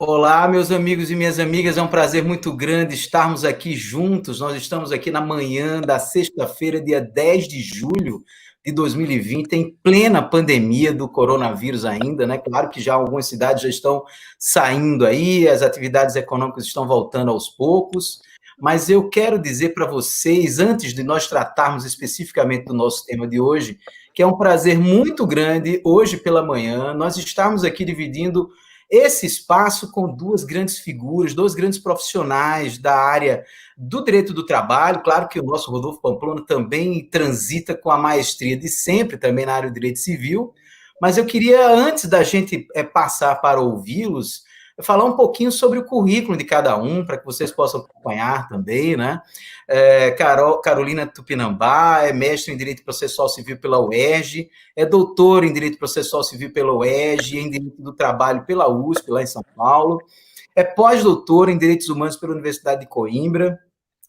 Olá, meus amigos e minhas amigas, é um prazer muito grande estarmos aqui juntos. Nós estamos aqui na manhã da sexta-feira, dia 10 de julho de 2020, em plena pandemia do coronavírus ainda, né? Claro que já algumas cidades já estão saindo aí, as atividades econômicas estão voltando aos poucos, mas eu quero dizer para vocês, antes de nós tratarmos especificamente do nosso tema de hoje, que é um prazer muito grande, hoje pela manhã, nós estamos aqui dividindo esse espaço com duas grandes figuras, dois grandes profissionais da área do direito do trabalho. Claro que o nosso Rodolfo Pamplona também transita com a maestria de sempre, também na área do direito civil, mas eu queria, antes da gente passar para ouvi-los, falar um pouquinho sobre o currículo de cada um, para que vocês possam acompanhar também, né? Carolina Tupinambá é mestre em Direito Processual Civil pela UERJ, é doutor em Direito Processual Civil pela UERJ, em Direito do Trabalho pela USP, lá em São Paulo, é pós-doutor em Direitos Humanos pela Universidade de Coimbra,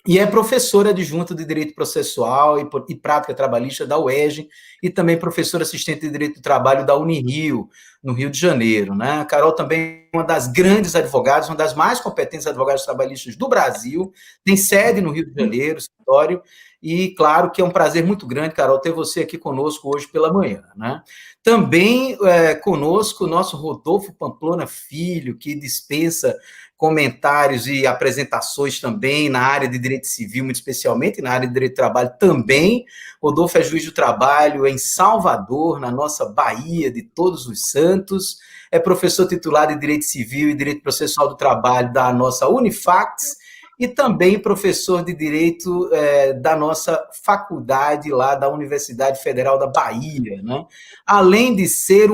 e é professora adjunta de Direito Processual e Prática Trabalhista da UERJ e também professora assistente de Direito do Trabalho da Unirio, no Rio de Janeiro. Né? A Carol também é uma das grandes advogadas, uma das mais competentes advogadas trabalhistas do Brasil, tem sede no Rio de Janeiro, escritório, e claro que é um prazer muito grande, Carol, ter você aqui conosco hoje pela manhã. Né? Também conosco o nosso Rodolfo Pamplona Filho, que dispensa comentários e apresentações também na área de direito civil, muito especialmente na área de direito do trabalho também. Rodolfo é juiz do trabalho em Salvador, na nossa Bahia de Todos os Santos, é professor titular de Direito Civil e Direito Processual do Trabalho da nossa Unifacs, e também professor de Direito da nossa faculdade lá da Universidade Federal da Bahia, né? Além de ser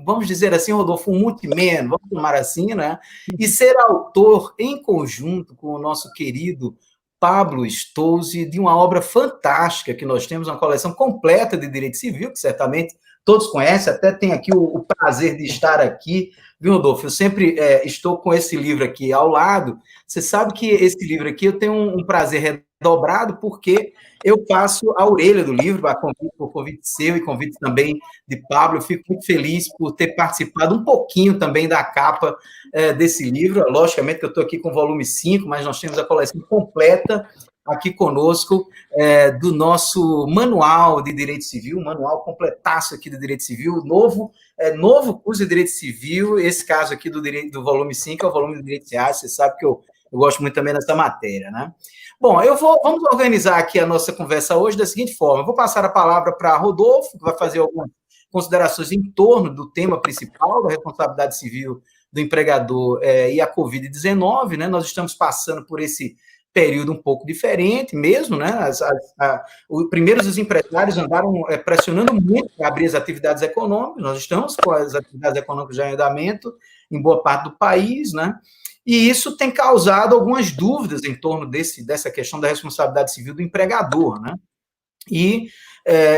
vamos dizer assim, Rodolfo, um multiman, vamos chamar assim, né? E ser autor, em conjunto com o nosso querido Pablo Stolze, de uma obra fantástica que nós temos, uma coleção completa de direito civil, que certamente todos conhecem, até tem aqui o prazer de estar aqui, viu, Rodolfo? Eu sempre estou com esse livro aqui ao lado. Você sabe que esse livro aqui eu tenho um prazer redobrado, porque eu passo a orelha do livro, por convite seu e convite também de Pablo. Eu fico muito feliz por ter participado um pouquinho também da capa desse livro. Logicamente que eu estou aqui com o volume 5, mas nós temos a coleção completa aqui conosco do nosso manual de Direito Civil, um manual completaço aqui de Direito Civil, novo curso de Direito Civil. Esse caso aqui do volume 5 é o volume de Direito Reais. Você sabe que eu gosto muito também dessa matéria, né? Bom, vamos organizar aqui a nossa conversa hoje da seguinte forma: eu vou passar a palavra para Rodolfo, que vai fazer algumas considerações em torno do tema principal, da responsabilidade civil do empregador e a Covid-19, né? Nós estamos passando por esse período um pouco diferente mesmo, né? Primeiro, os empresários andaram pressionando muito para abrir as atividades econômicas. Nós estamos com as atividades econômicas já em andamento em boa parte do país, né? E isso tem causado algumas dúvidas em torno dessa questão da responsabilidade civil do empregador, né? E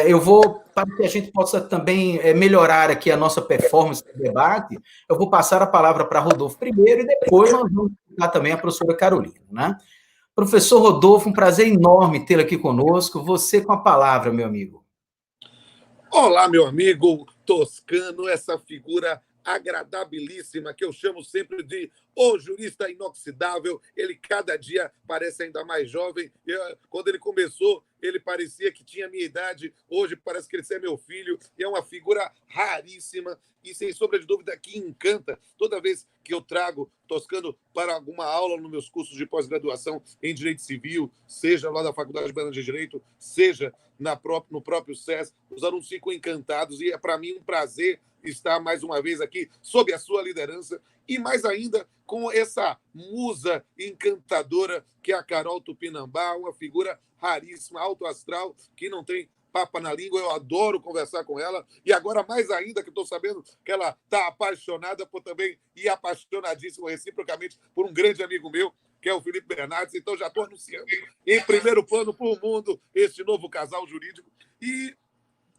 eu vou, para que a gente possa também melhorar aqui a nossa performance no debate, eu vou passar a palavra para Rodolfo primeiro e depois nós vamos dar também a professora Carolina, né? Professor Rodolfo, um prazer enorme tê-lo aqui conosco. Você com a palavra, meu amigo. Olá, meu amigo Toscano, essa figura agradabilíssima que eu chamo sempre de o jurista inoxidável. Ele cada dia parece ainda mais jovem. Quando ele começou, ele parecia que tinha a minha idade. Hoje parece que ele é meu filho. E é uma figura raríssima e, sem sombra de dúvida, que encanta toda vez que eu trago Toscano para alguma aula nos meus cursos de pós-graduação em Direito Civil, seja lá da Faculdade Brasileira de Direito, seja no próprio SES. Os alunos ficam encantados e é para mim um prazer estar mais uma vez aqui sob a sua liderança e mais ainda com essa musa encantadora que é a Carol Tupinambá, uma figura raríssima, alto astral, que não tem papa na língua. Eu adoro conversar com ela e agora mais ainda que estou sabendo que ela está apaixonada por também e apaixonadíssima reciprocamente por um grande amigo meu, que é o Felipe Bernardes. Então já estou anunciando em primeiro plano para o mundo este novo casal jurídico e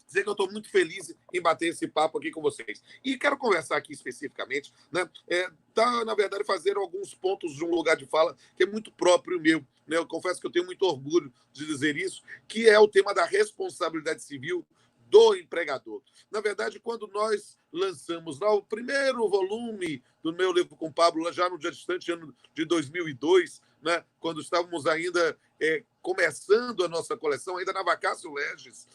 dizer que eu estou muito feliz em bater esse papo aqui com vocês. E quero conversar aqui especificamente, né? Na verdade, fazer alguns pontos de um lugar de fala que é muito próprio meu. Né? Eu confesso que eu tenho muito orgulho de dizer isso, que é o tema da responsabilidade civil do empregador. Na verdade, quando nós lançamos lá o primeiro volume do meu livro com o Pablo, já no dia distante ano de 2002, né, quando estávamos ainda começando a nossa coleção, ainda na vacácio legis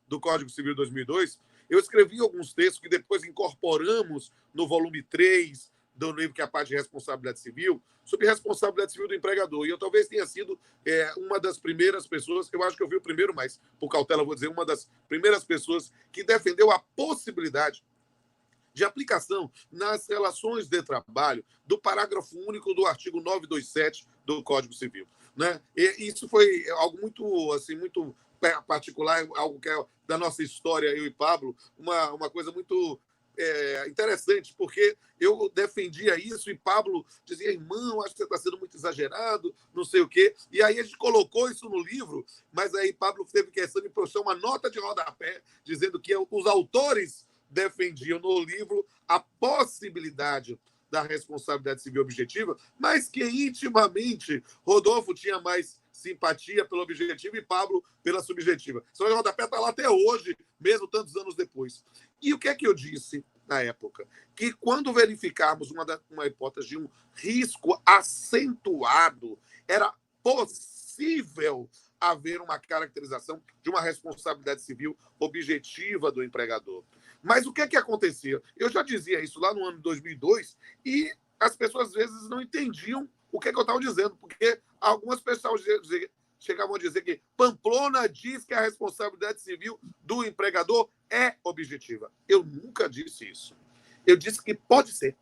do Código Civil de 2002, eu escrevi alguns textos que depois incorporamos no volume 3 do livro, que é a parte de responsabilidade civil, sobre responsabilidade civil do empregador. E eu talvez tenha sido uma das primeiras pessoas, eu acho que eu vi o primeiro, mas por cautela vou dizer, uma das primeiras pessoas que defendeu a possibilidade de aplicação nas relações de trabalho do parágrafo único do artigo 927 do Código Civil. Né? E isso foi algo muito, assim, muito particular, algo que é da nossa história, eu e Pablo, uma coisa muito interessante, porque eu defendia isso e Pablo dizia, irmão, acho que você está sendo muito exagerado, não sei o quê. E aí a gente colocou isso no livro, mas aí Pablo teve questão de puxar uma nota de rodapé, dizendo que os autores defendiam no livro a possibilidade da responsabilidade civil objetiva, mas que intimamente Rodolfo tinha mais simpatia pelo objetivo e Pablo pela subjetiva. Só que o rodapé está lá até hoje, mesmo tantos anos depois. E o que é que eu disse na época? Que quando verificarmos uma hipótese de um risco acentuado, era possível haver uma caracterização de uma responsabilidade civil objetiva do empregador. Mas o que é que acontecia? Eu já dizia isso lá no ano de 2002 e as pessoas às vezes não entendiam o que é que eu estava dizendo, porque algumas pessoas chegavam a dizer que Pamplona diz que a responsabilidade civil do empregador é objetiva. Eu nunca disse isso. Eu disse que pode ser.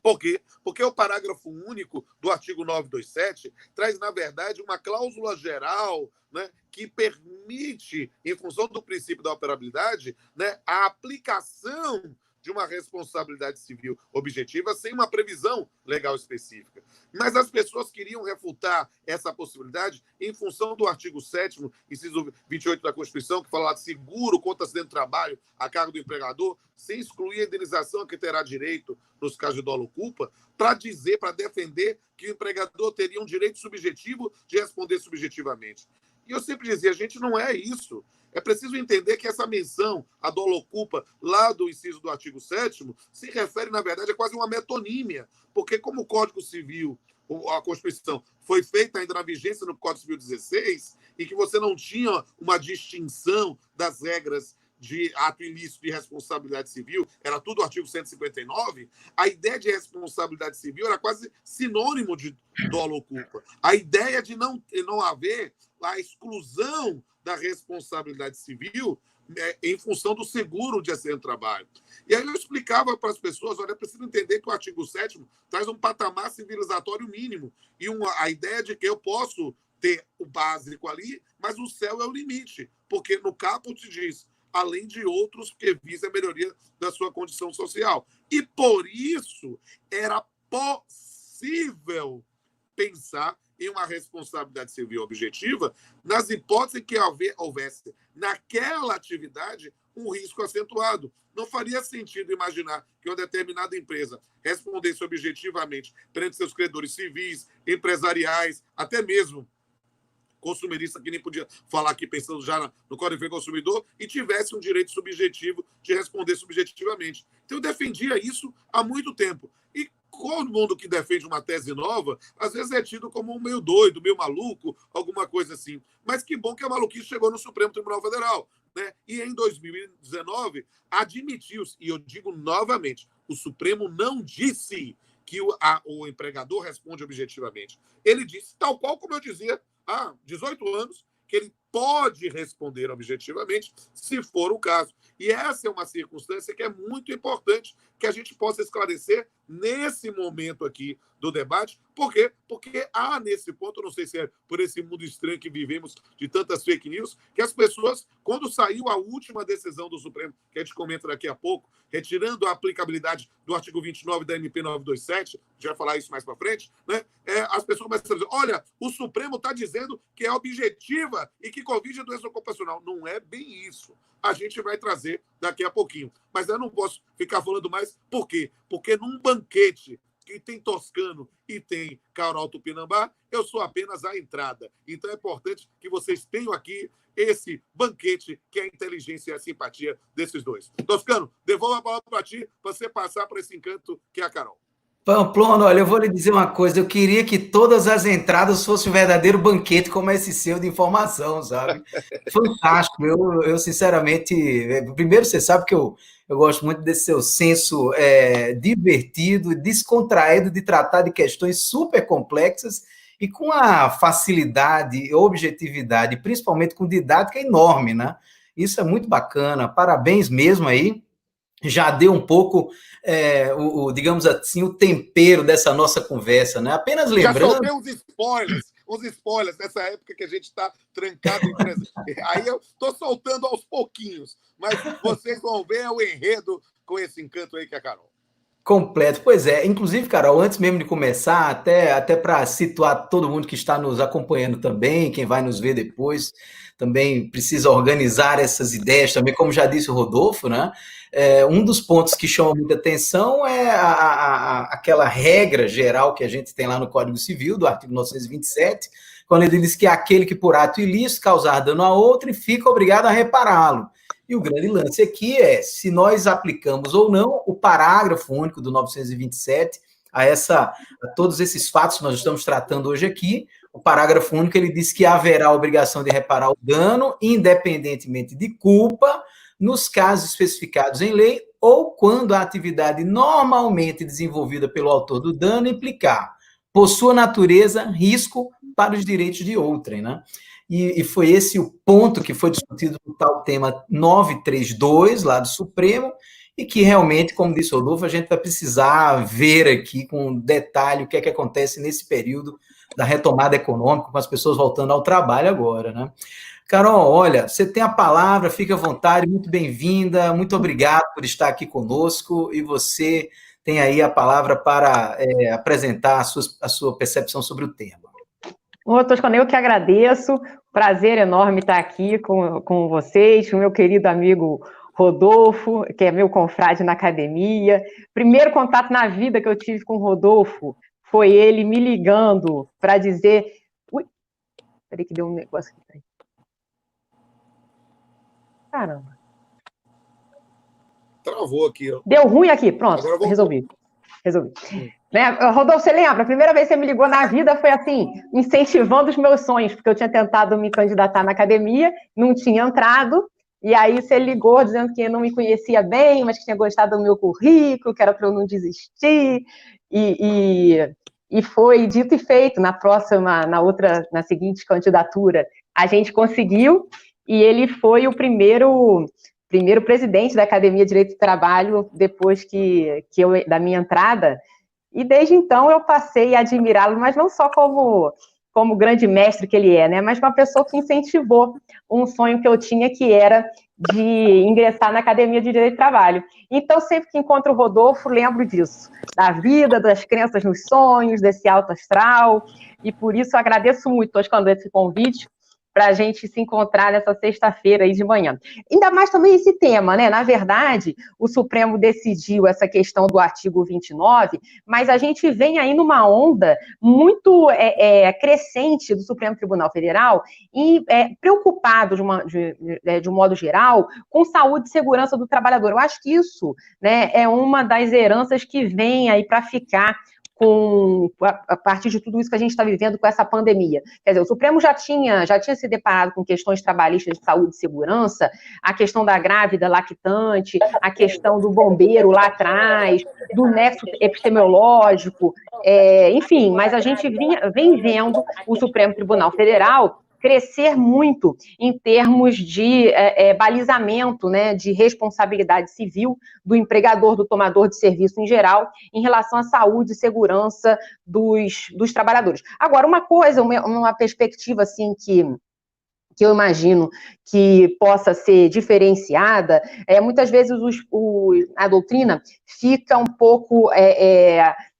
Por quê? Porque o parágrafo único do artigo 927 traz, na verdade, uma cláusula geral, né, que permite, em função do princípio da operabilidade, né, a aplicação de uma responsabilidade civil objetiva sem uma previsão legal específica. Mas as pessoas queriam refutar essa possibilidade em função do artigo 7º, inciso 28 da Constituição, que fala de seguro contra acidente de trabalho a cargo do empregador, sem excluir a indenização a que terá direito nos casos de dolo-culpa, para defender que o empregador teria um direito subjetivo de responder subjetivamente. E eu sempre dizia, gente, não é isso. É preciso entender que essa menção à dolo-culpa lá do inciso do artigo 7º se refere, na verdade, a quase uma metonímia, porque como o Código Civil, a Constituição, foi feita ainda na vigência no Código Civil 16, e que você não tinha uma distinção das regras de ato ilícito de responsabilidade civil, era tudo o artigo 159, a ideia de responsabilidade civil era quase sinônimo de dolo-culpa. A ideia de não haver a exclusão da responsabilidade civil em função do seguro de acidente de trabalho. E aí eu explicava para as pessoas, olha, é preciso entender que o artigo 7º traz um patamar civilizatório mínimo e a ideia de que eu posso ter o básico ali, mas o céu é o limite, porque no caput diz, além de outros que visam a melhoria da sua condição social. E por isso era possível pensar em uma responsabilidade civil objetiva nas hipóteses que houvesse naquela atividade um risco acentuado. Não faria sentido imaginar que uma determinada empresa respondesse objetivamente perante seus credores civis, empresariais, até mesmo consumerista, que nem podia falar aqui pensando já no Código de Consumidor, e tivesse um direito subjetivo de responder subjetivamente. Então, eu defendia isso há muito tempo. E todo mundo que defende uma tese nova, às vezes é tido como um meio doido, meio maluco, alguma coisa assim. Mas que bom que a maluquice chegou no Supremo Tribunal Federal. Né? E em 2019, admitiu-se, e eu digo novamente, o Supremo não disse que o empregador responde objetivamente. Ele disse, tal qual como eu dizia há 18 anos, que ele pode responder objetivamente, se for o caso. E essa é uma circunstância que é muito importante que a gente possa esclarecer nesse momento aqui do debate. Por quê? Porque há nesse ponto, não sei se é por esse mundo estranho que vivemos de tantas fake news, que as pessoas, quando saiu a última decisão do Supremo, que a gente comenta daqui a pouco, retirando a aplicabilidade do artigo 29 da MP 927, a gente vai falar isso mais para frente, né? As pessoas começam a dizer, olha, o Supremo está dizendo que é objetiva e que Covid é doença ocupacional. Não é bem isso. A gente vai trazer daqui a pouquinho. Mas eu não posso ficar falando mais. Por quê? Porque num banquete que tem Toscano e tem Carol Tupinambá, eu sou apenas a entrada. Então é importante que vocês tenham aqui esse banquete que é a inteligência e a simpatia desses dois. Toscano, devolvo a palavra para ti, para você passar para esse encanto que é a Carol. Pamplona, olha, eu vou lhe dizer uma coisa, eu queria que todas as entradas fossem um verdadeiro banquete como esse seu de informação, sabe? Fantástico, eu sinceramente, primeiro você sabe que eu gosto muito desse seu senso divertido, descontraído de tratar de questões super complexas e com a facilidade, objetividade, principalmente com didática enorme, né? Isso é muito bacana, parabéns mesmo aí. Já deu um pouco, digamos assim, o tempero dessa nossa conversa, né? Apenas lembrando... Já soltei uns spoilers nessa época que a gente está trancado em presença. Aí eu estou soltando aos pouquinhos, mas vocês vão ver o enredo com esse encanto aí que é a Carol. Completo, pois é. Inclusive, Carol, antes mesmo de começar, até para situar todo mundo que está nos acompanhando também, quem vai nos ver depois, também precisa organizar essas ideias também, como já disse o Rodolfo, né? Um dos pontos que chama muita atenção é aquela regra geral que a gente tem lá no Código Civil, do artigo 927, quando ele diz que é aquele que por ato ilícito causar dano a outro e fica obrigado a repará-lo. E o grande lance aqui é se nós aplicamos ou não o parágrafo único do 927 a todos esses fatos que nós estamos tratando hoje aqui. O parágrafo único ele diz que haverá a obrigação de reparar o dano, independentemente de culpa, nos casos especificados em lei ou quando a atividade normalmente desenvolvida pelo autor do dano implicar, por sua natureza, risco para os direitos de outrem, né? E foi esse o ponto que foi discutido no tal tema 932, lá do Supremo, e que realmente, como disse o Rodolfo, a gente vai precisar ver aqui com detalhe o que é que acontece nesse período da retomada econômica, com as pessoas voltando ao trabalho agora, né? Carol, olha, você tem a palavra, fique à vontade, muito bem-vinda, muito obrigado por estar aqui conosco, e você tem aí a palavra para apresentar a sua percepção sobre o tema. Ô, Toscano, eu que agradeço, prazer enorme estar aqui com vocês, com o meu querido amigo Rodolfo, que é meu confrade na academia. Primeiro contato na vida que eu tive com o Rodolfo foi ele me ligando para dizer... Ui, peraí que deu um negócio aqui. Peraí. Caramba. Travou aqui, ó. Deu ruim aqui, pronto, resolvi. Né? Rodolfo, você lembra? A primeira vez que você me ligou na vida foi assim, incentivando os meus sonhos, porque eu tinha tentado me candidatar na academia, não tinha entrado, e aí você ligou dizendo que não me conhecia bem, mas que tinha gostado do meu currículo, que era para eu não desistir, e foi dito e feito. Na seguinte candidatura, a gente conseguiu, e ele foi o primeiro presidente da Academia de Direito do Trabalho depois da minha entrada, e desde então eu passei a admirá-lo, mas não só como grande mestre que ele é, né, mas uma pessoa que incentivou um sonho que eu tinha, que era de ingressar na Academia de Direito do Trabalho. Então, sempre que encontro o Rodolfo, lembro disso, da vida, das crenças nos sonhos, desse alto astral, e por isso eu agradeço muito, Toscano, esse convite, para a gente se encontrar nessa sexta-feira aí de manhã. Ainda mais também esse tema, né? Na verdade, o Supremo decidiu essa questão do artigo 29, mas a gente vem aí numa onda muito crescente do Supremo Tribunal Federal e preocupado, de um modo geral, com saúde e segurança do trabalhador. Eu acho que isso, né, é uma das heranças que vem aí para ficar a partir de tudo isso que a gente está vivendo com essa pandemia. Quer dizer, o Supremo já tinha se deparado com questões trabalhistas de saúde e segurança, a questão da grávida lactante, a questão do bombeiro lá atrás, do nexo epistemológico, enfim, mas a gente vem vendo o Supremo Tribunal Federal crescer muito em termos de balizamento, né, de responsabilidade civil do empregador, do tomador de serviço em geral, em relação à saúde e segurança dos trabalhadores. Agora, uma perspectiva assim que eu imagino que possa ser diferenciada, muitas vezes a doutrina fica um pouco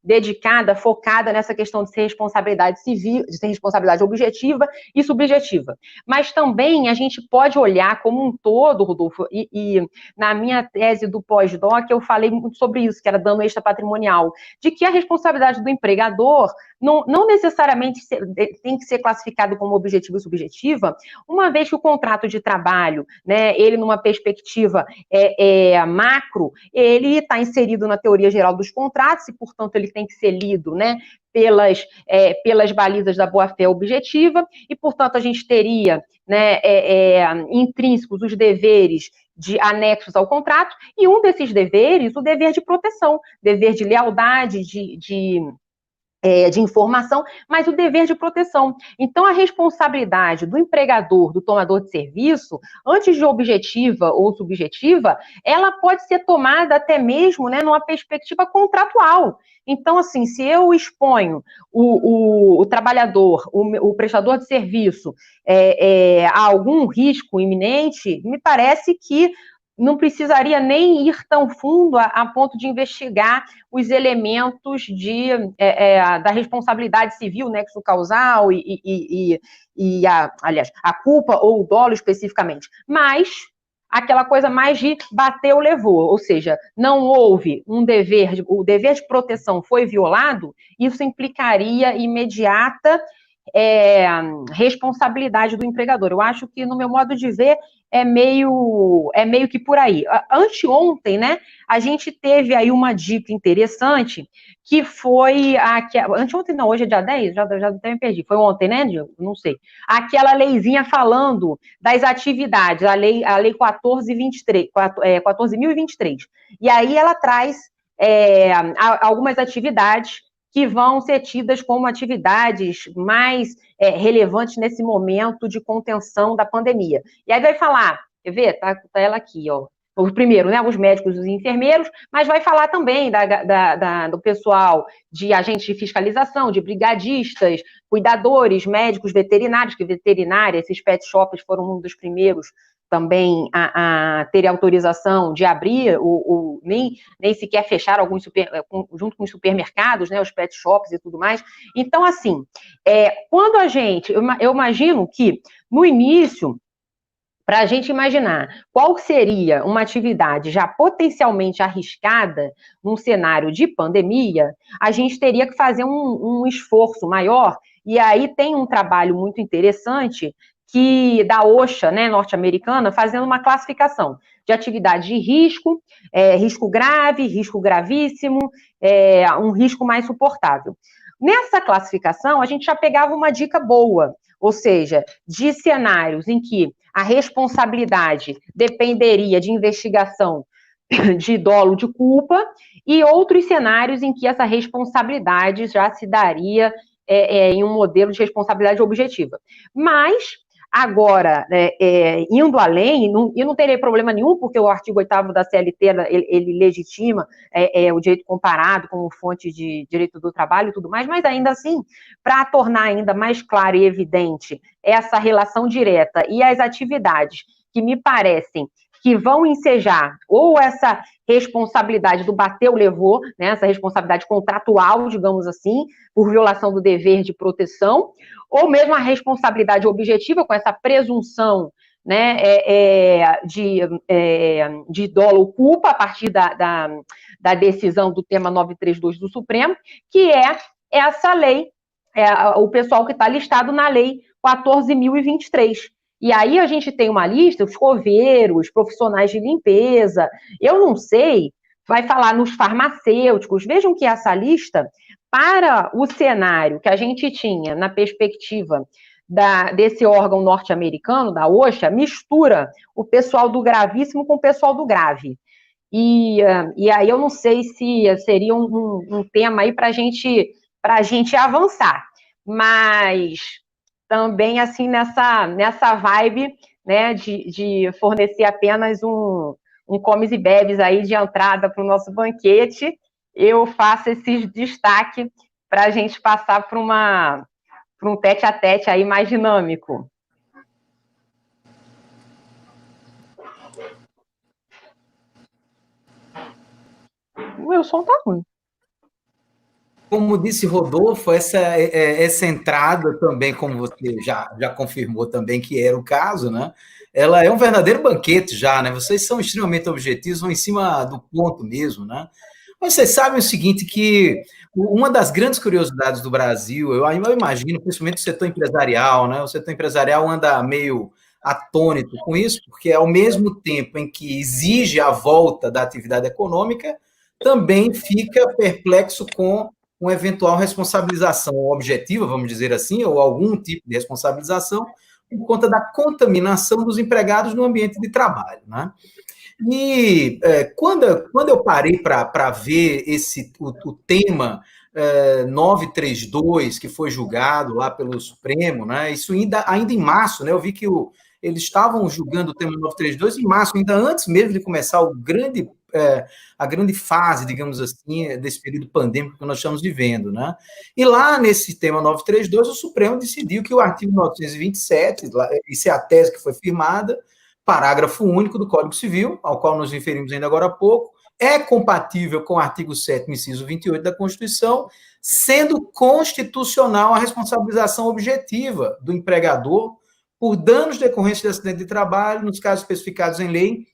dedicada, focada nessa questão de ser responsabilidade civil, de ser responsabilidade objetiva e subjetiva. Mas também a gente pode olhar como um todo, Rodolfo, e na minha tese do pós-doc eu falei muito sobre isso, que era dano extrapatrimonial, de que a responsabilidade do empregador não necessariamente tem que ser classificado como objetiva e subjetiva, uma vez que o contrato de trabalho, né, ele numa perspectiva macro, ele está inserido na teoria geral dos contratos e, portanto, ele tem que ser lido, né, pelas balizas da boa-fé objetiva e, portanto, a gente teria, né, intrínsecos os deveres anexos ao contrato, e um desses deveres, o dever de proteção, dever de lealdade, de informação, mas o dever de proteção. Então, a responsabilidade do empregador, do tomador de serviço, antes de objetiva ou subjetiva, ela pode ser tomada até mesmo, né, numa perspectiva contratual. Então, assim, se eu exponho o trabalhador, o prestador de serviço, a algum risco iminente, me parece que não precisaria nem ir tão fundo a ponto de investigar os elementos da responsabilidade civil, nexo causal aliás, a culpa ou o dolo especificamente. Mas aquela coisa mais de bateu, levou, ou seja, não houve o dever de proteção foi violado, isso implicaria imediata responsabilidade do empregador. Eu acho que, no meu modo de ver, é meio que por aí. Anteontem, né, a gente teve aí uma dica interessante, que foi anteontem não, hoje é dia 10, já até me perdi, foi ontem, né, Diego? Não sei. Aquela leizinha falando das atividades, a lei 14.023. E aí ela traz algumas atividades que vão ser tidas como atividades mais relevantes nesse momento de contenção da pandemia. E aí vai falar, quer ver? Tá ela aqui, ó. Primeiro, né, os médicos e os enfermeiros, mas vai falar também do pessoal de agentes de fiscalização, de brigadistas, cuidadores, médicos, veterinários, que veterinária, esses pet shops foram um dos primeiros também a ter autorização de abrir, nem sequer fechar alguns junto com os supermercados, né, os pet shops e tudo mais. Então, assim, quando eu imagino que, no início, para a gente imaginar qual seria uma atividade já potencialmente arriscada num cenário de pandemia, a gente teria que fazer um esforço maior, e aí tem um trabalho muito interessante da OSHA, né, norte-americana, fazendo uma classificação de atividade de risco, risco grave, risco gravíssimo, um risco mais suportável. Nessa classificação, a gente já pegava uma dica boa, ou seja, de cenários em que a responsabilidade dependeria de investigação de dolo de culpa, e outros cenários em que essa responsabilidade já se daria em um modelo de responsabilidade objetiva. Mas, agora, indo além, e não teria problema nenhum, porque o artigo 8º da CLT, ele legitima o direito comparado como fonte de direito do trabalho e tudo mais, mas ainda assim, para tornar ainda mais claro e evidente essa relação direta e as atividades que me parecem que vão ensejar ou essa responsabilidade do bateu, levou, né, essa responsabilidade contratual, digamos assim, por violação do dever de proteção, ou mesmo a responsabilidade objetiva, com essa presunção, né, de dolo ou culpa a partir da decisão do tema 932 do Supremo, que é essa lei, o pessoal que está listado na lei 14.023. E aí a gente tem uma lista, os coveiros, profissionais de limpeza, eu não sei, vai falar nos farmacêuticos. Vejam que essa lista, para o cenário que a gente tinha na perspectiva desse órgão norte-americano, da OSHA, mistura o pessoal do gravíssimo com o pessoal do grave. E aí eu não sei se seria um tema aí para a gente avançar, mas também assim nessa vibe, né, de fornecer apenas um comes e bebes aí de entrada para o nosso banquete, eu faço esse destaque para a gente passar para um tete-a-tete aí mais dinâmico. O meu som tá ruim. como disse Rodolfo, essa entrada também, como você já confirmou também que era o caso, né? Ela é um verdadeiro banquete já, né? Vocês são extremamente objetivos, vão em cima do ponto mesmo, né? Mas vocês sabem o seguinte, que uma das grandes curiosidades do Brasil, eu imagino, principalmente o setor empresarial, né? O setor empresarial anda meio atônito com isso, porque ao mesmo tempo em que exige a volta da atividade econômica, também fica perplexo com uma eventual responsabilização objetiva, vamos dizer assim, ou algum tipo de responsabilização, por conta da contaminação dos empregados no ambiente de trabalho, né? E quando eu parei para ver o tema 932, que foi julgado lá pelo Supremo, né, isso ainda em março, né, eu vi que eles estavam julgando o tema 932 em março, ainda antes mesmo de começar a grande fase, digamos assim, desse período pandêmico que nós estamos vivendo, né? E lá nesse tema 932, o Supremo decidiu que o artigo 927, isso é a tese que foi firmada, parágrafo único do Código Civil, ao qual nos referimos ainda agora há pouco, é compatível com o artigo 7º, inciso 28 da Constituição, sendo constitucional a responsabilização objetiva do empregador por danos decorrentes de acidente de trabalho, nos casos especificados em lei,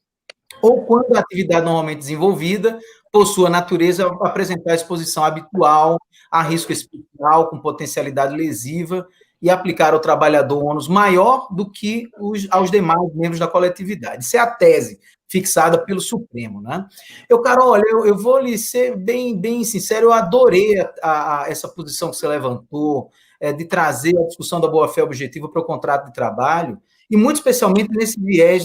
ou quando a atividade normalmente desenvolvida, por sua natureza, apresentar exposição habitual a risco especial com potencialidade lesiva e aplicar ao trabalhador um ônus maior do que aos demais membros da coletividade. Isso é a tese fixada pelo Supremo, né? Carol, olha, eu vou lhe ser bem sincero, eu adorei essa posição que você levantou, de trazer a discussão da boa-fé objetiva para o contrato de trabalho, e muito especialmente nesse viés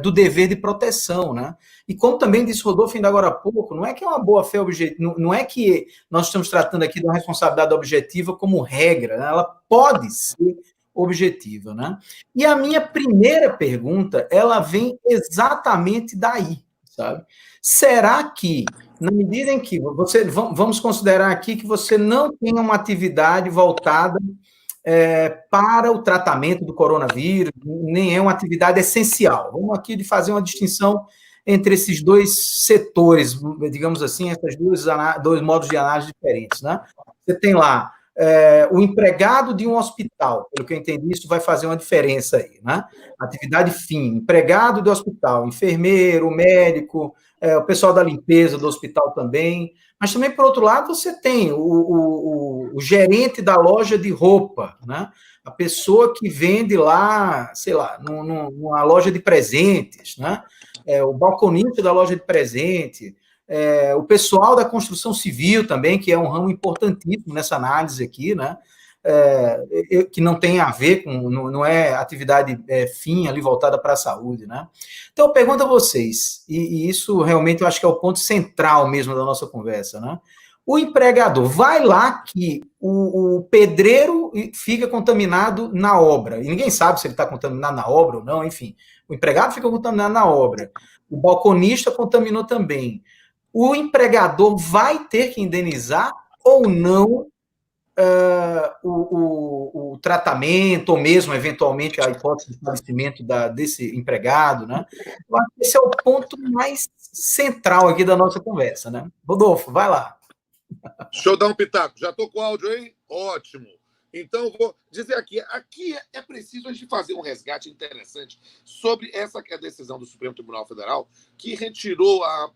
do dever de proteção, né? E como também disse Rodolfo ainda agora há pouco, não é que é uma boa-fé objetiva, não é que nós estamos tratando aqui de uma responsabilidade objetiva como regra, né? Ela pode ser objetiva, né? E a minha primeira pergunta, ela vem exatamente daí, sabe? Será que, na medida em que vamos considerar aqui que você não tem uma atividade voltada para o tratamento do coronavírus, nem é uma atividade essencial. Vamos aqui fazer uma distinção entre esses dois setores, digamos assim, esses dois modos de análise diferentes, né? Você tem lá o empregado de um hospital, pelo que eu entendi, isso vai fazer uma diferença aí, né? Atividade fim, empregado do hospital, enfermeiro, médico, o pessoal da limpeza do hospital também, mas também, por outro lado, você tem o gerente da loja de roupa, né? A pessoa que vende lá, sei lá, numa loja de presentes, né? O balconista da loja de presente, o pessoal da construção civil também, que é um ramo importantíssimo nessa análise aqui, né? Que não tem a ver com, não é atividade fim ali voltada para a saúde, né? Então, eu pergunto a vocês, e isso realmente eu acho que é o ponto central mesmo da nossa conversa, né? O empregador vai lá que o pedreiro fica contaminado na obra, e ninguém sabe se ele está contaminado na obra ou não, enfim, o empregado fica contaminado na obra, o balconista contaminou também. O empregador vai ter que indenizar ou não o tratamento, ou mesmo, eventualmente, a hipótese de falecimento desse empregado, né? Eu acho que esse é o ponto mais central aqui da nossa conversa, né? Rodolfo, vai lá. Deixa eu dar um pitaco. Já estou com o áudio aí? Ótimo. Então, vou dizer aqui é preciso a gente fazer um resgate interessante sobre essa que é a decisão do Supremo Tribunal Federal, que retirou a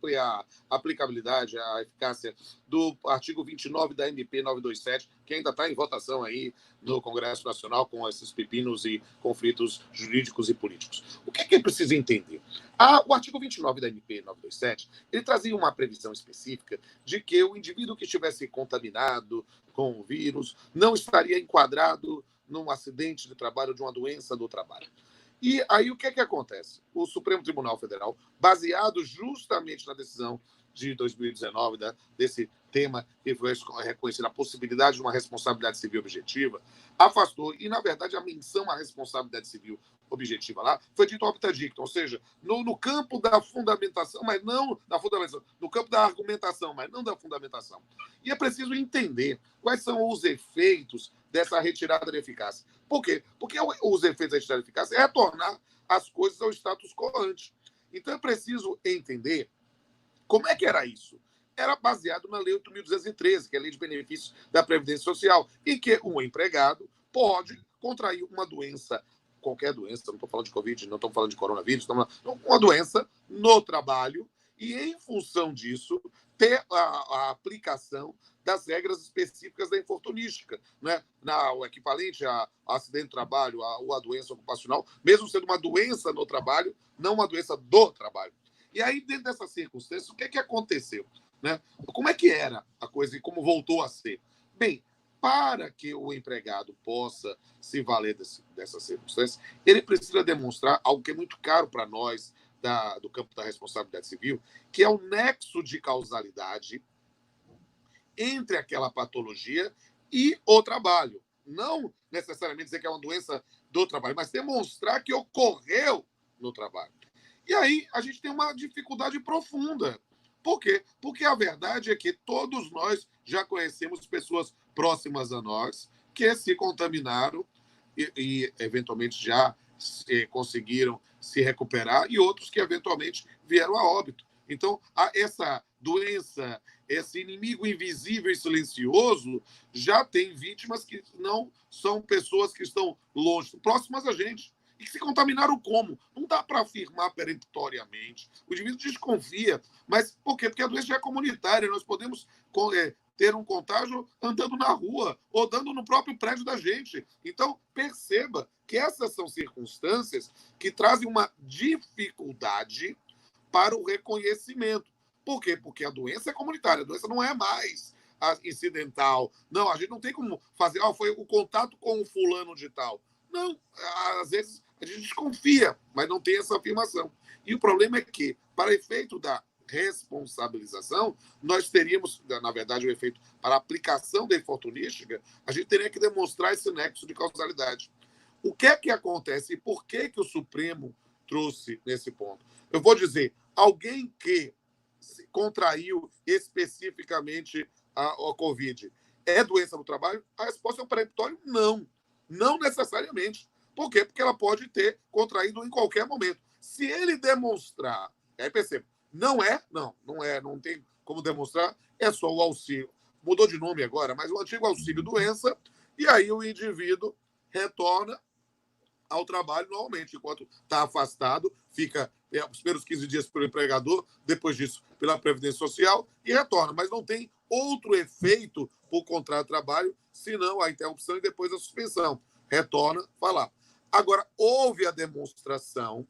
aplicabilidade, a eficácia do artigo 29 da MP 927, que ainda está em votação aí no Congresso Nacional com esses pepinos e conflitos jurídicos e políticos. O que é preciso entender? O artigo 29 da MP 927, ele trazia uma previsão específica de que o indivíduo que estivesse contaminado com o vírus não estaria enquadrado num acidente de trabalho, de uma doença do trabalho. E aí o que acontece? O Supremo Tribunal Federal, baseado justamente na decisão de 2019, desse tema que foi reconhecida a possibilidade de uma responsabilidade civil objetiva, afastou, e na verdade a menção à responsabilidade civil objetiva lá foi dito opta dicta, ou seja, no campo da fundamentação, mas não da fundamentação, no campo da argumentação, mas não da fundamentação. E é preciso entender quais são os efeitos dessa retirada de eficácia. Por quê? Porque os efeitos da retirada de eficácia é retornar as coisas ao status quo antes. Então é preciso entender como é que era isso. era baseado na Lei 8.213, que é a Lei de Benefícios da Previdência Social, em que um empregado pode contrair uma doença, qualquer doença, não estou falando de Covid, não estou falando de coronavírus, uma doença no trabalho, e, em função disso, ter a aplicação das regras específicas da infortunística, né? O equivalente a acidente do trabalho, ou a doença ocupacional, mesmo sendo uma doença no trabalho, não uma doença do trabalho. E aí, dentro dessas circunstâncias, o que aconteceu? Né? Como é que era a coisa e como voltou a ser? Bem, para que o empregado possa se valer dessas circunstâncias, ele precisa demonstrar algo que é muito caro para nós, do campo da responsabilidade civil, que é o nexo de causalidade entre aquela patologia e o trabalho. Não necessariamente dizer que é uma doença do trabalho, mas demonstrar que ocorreu no trabalho. E aí a gente tem uma dificuldade profunda. Por quê? Porque a verdade é que todos nós já conhecemos pessoas próximas a nós que se contaminaram e eventualmente já conseguiram se recuperar, e outros que eventualmente vieram a óbito. Então, essa doença, esse inimigo invisível e silencioso, já tem vítimas que não são pessoas que estão longe, próximas a gente, e que se contaminaram como? Não dá para afirmar peremptoriamente. O indivíduo desconfia. Mas por quê? Porque a doença já é comunitária. Nós podemos ter um contágio andando na rua ou andando no próprio prédio da gente. Então, perceba que essas são circunstâncias que trazem uma dificuldade para o reconhecimento. Por quê? Porque a doença é comunitária. A doença não é mais incidental. Não, a gente não tem como fazer, foi o contato com o fulano de tal. Não, às vezes a gente desconfia, mas não tem essa afirmação. E o problema é que, para efeito da responsabilização, nós teríamos, na verdade, o efeito para a aplicação da infortunística, a gente teria que demonstrar esse nexo de causalidade. O que é que acontece e por que o Supremo trouxe nesse ponto? Eu vou dizer, alguém que contraiu especificamente a Covid é doença no trabalho? A resposta é um peremptório não. Não necessariamente. Por quê? Porque ela pode ter contraído em qualquer momento. Se ele demonstrar, aí perceba, não tem como demonstrar, é só o auxílio. Mudou de nome agora, mas o antigo auxílio-doença, e aí o indivíduo retorna ao trabalho normalmente, enquanto está afastado, fica os primeiros 15 dias pelo empregador, depois disso pela Previdência Social, e retorna. Mas não tem outro efeito por contrato de trabalho, senão a interrupção e depois a suspensão. Retorna, vai lá. Agora, houve a demonstração,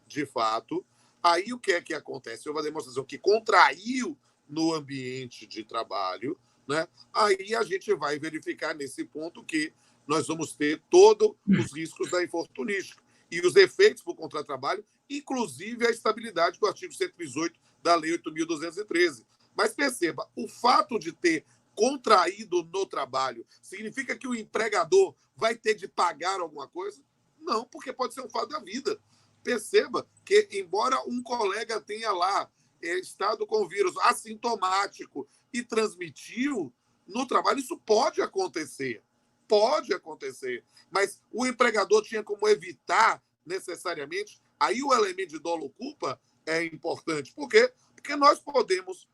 de fato, aí o que é que acontece? Houve a demonstração que contraiu no ambiente de trabalho, né? Aí a gente vai verificar nesse ponto que nós vamos ter todos os riscos da infortunística e os efeitos por contrato de trabalho, inclusive a estabilidade do artigo 118 da Lei 8.213. Mas perceba, o fato de ter contraído no trabalho significa que o empregador vai ter de pagar alguma coisa? Não, porque pode ser um fato da vida. Perceba que, embora um colega tenha lá estado com vírus assintomático e transmitiu, no trabalho isso pode acontecer. Pode acontecer. Mas o empregador tinha como evitar necessariamente. Aí o elemento de dolo ou culpa é importante. Por quê? Porque nós podemos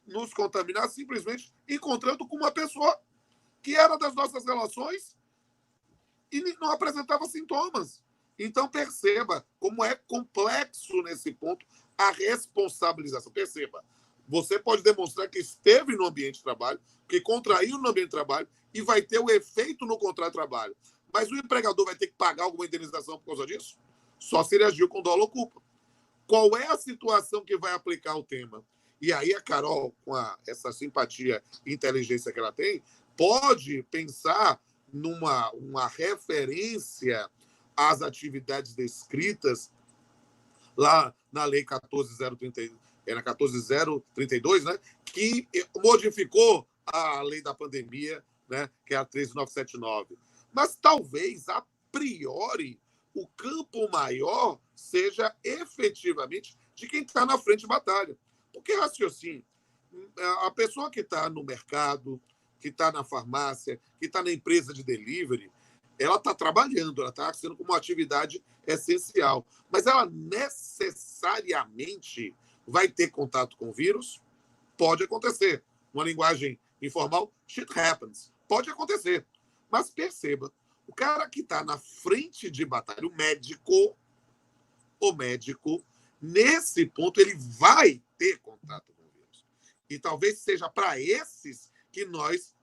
nos contaminar simplesmente encontrando com uma pessoa que era das nossas relações e não apresentava sintomas. Então, perceba como é complexo nesse ponto a responsabilização. Perceba, você pode demonstrar que esteve no ambiente de trabalho, que contraiu no ambiente de trabalho e vai ter o efeito no contrato de trabalho. Mas o empregador vai ter que pagar alguma indenização por causa disso? Só se ele agiu com dolo ou culpa. Qual é a situação que vai aplicar o tema? E aí a Carol, com essa simpatia e inteligência que ela tem, pode pensar uma referência às atividades descritas lá na Lei 14.032, né, que modificou a lei da pandemia, né, que é a 13.979. Mas talvez, a priori, o campo maior seja efetivamente de quem está na frente de batalha. Porque, raciocínio, a pessoa que está no mercado, que está na farmácia, que está na empresa de delivery, ela está trabalhando, ela está sendo como uma atividade essencial. Mas ela necessariamente vai ter contato com o vírus? Pode acontecer. Uma linguagem informal, shit happens. Pode acontecer. Mas perceba, o cara que está na frente de batalha, o médico, nesse ponto, ele vai ter contato com o vírus. E talvez seja para esses que nós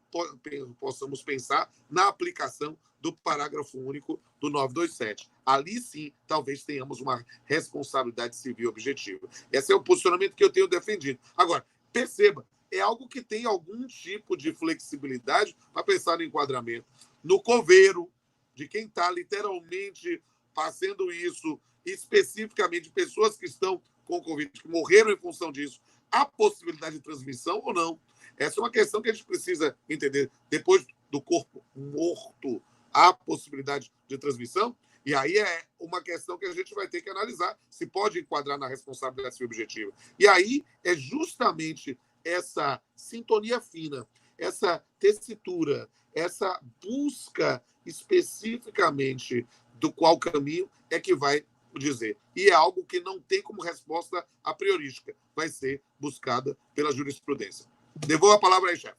possamos pensar na aplicação do parágrafo único do 927. Ali sim, talvez tenhamos uma responsabilidade civil objetiva. Esse é o posicionamento que eu tenho defendido. Agora, perceba, é algo que tem algum tipo de flexibilidade para pensar no enquadramento. No coveiro, de quem está literalmente fazendo isso, especificamente pessoas que estão com Covid, que morreram em função disso, há possibilidade de transmissão ou não? Essa é uma questão que a gente precisa entender. Depois do corpo morto, há possibilidade de transmissão? E aí é uma questão que a gente vai ter que analisar se pode enquadrar na responsabilidade civil objetiva. E aí é justamente essa sintonia fina, essa tessitura, essa busca especificamente do qual caminho é que vai dizer. E é algo que não tem como resposta a priorística, vai ser buscada pela jurisprudência. Devolvo a palavra aí, chefe.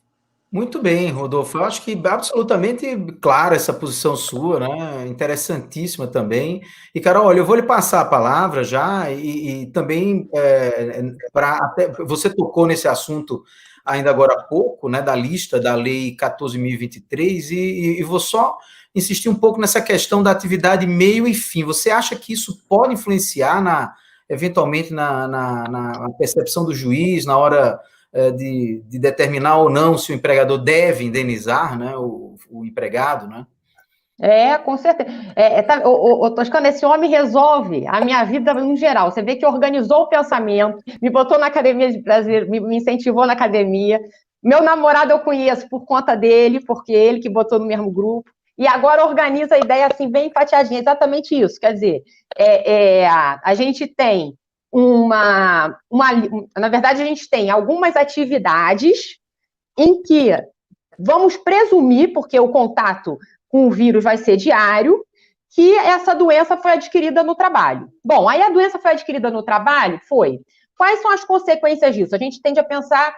Muito bem, Rodolfo. Eu acho que absolutamente clara essa posição sua, né? Interessantíssima também. E, Carol, olha, eu vou lhe passar a palavra já e também você tocou nesse assunto ainda agora há pouco, né? Da lista da Lei 14.023 e vou só insistir um pouco nessa questão da atividade meio e fim. Você acha que isso pode influenciar eventualmente na percepção do juiz na hora de determinar ou não se o empregador deve indenizar, né, o empregado, né? Com certeza. Toscano, esse homem resolve a minha vida em geral. Você vê que organizou o pensamento, me botou na academia de brasileiro, me incentivou na academia. Meu namorado eu conheço por conta dele, porque ele que botou no mesmo grupo. E agora organiza a ideia assim, bem fatiadinha. Exatamente isso. Quer dizer, a gente tem na verdade, a gente tem algumas atividades em que vamos presumir, porque o contato com o vírus vai ser diário, que essa doença foi adquirida no trabalho. Bom, aí a doença foi adquirida no trabalho? Foi. Quais são as consequências disso? A gente tende a pensar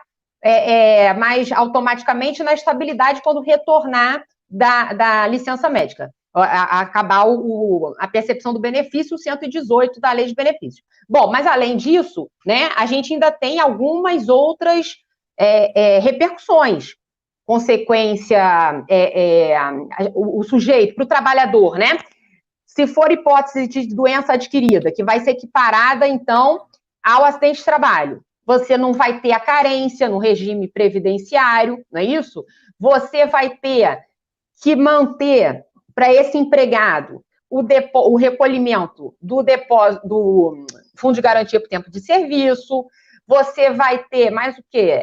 mais automaticamente na estabilidade quando retornar da licença médica. Acabar a percepção do benefício, o 118 da lei de benefício. Bom, mas além disso, né, a gente ainda tem algumas outras repercussões. Consequência, o sujeito, para o trabalhador, né? Se for hipótese de doença adquirida, que vai ser equiparada, então, ao acidente de trabalho. Você não vai ter a carência no regime previdenciário, não é isso? Você vai ter que manter para esse empregado o recolhimento do Fundo de Garantia por Tempo de Serviço, você vai ter mais o quê?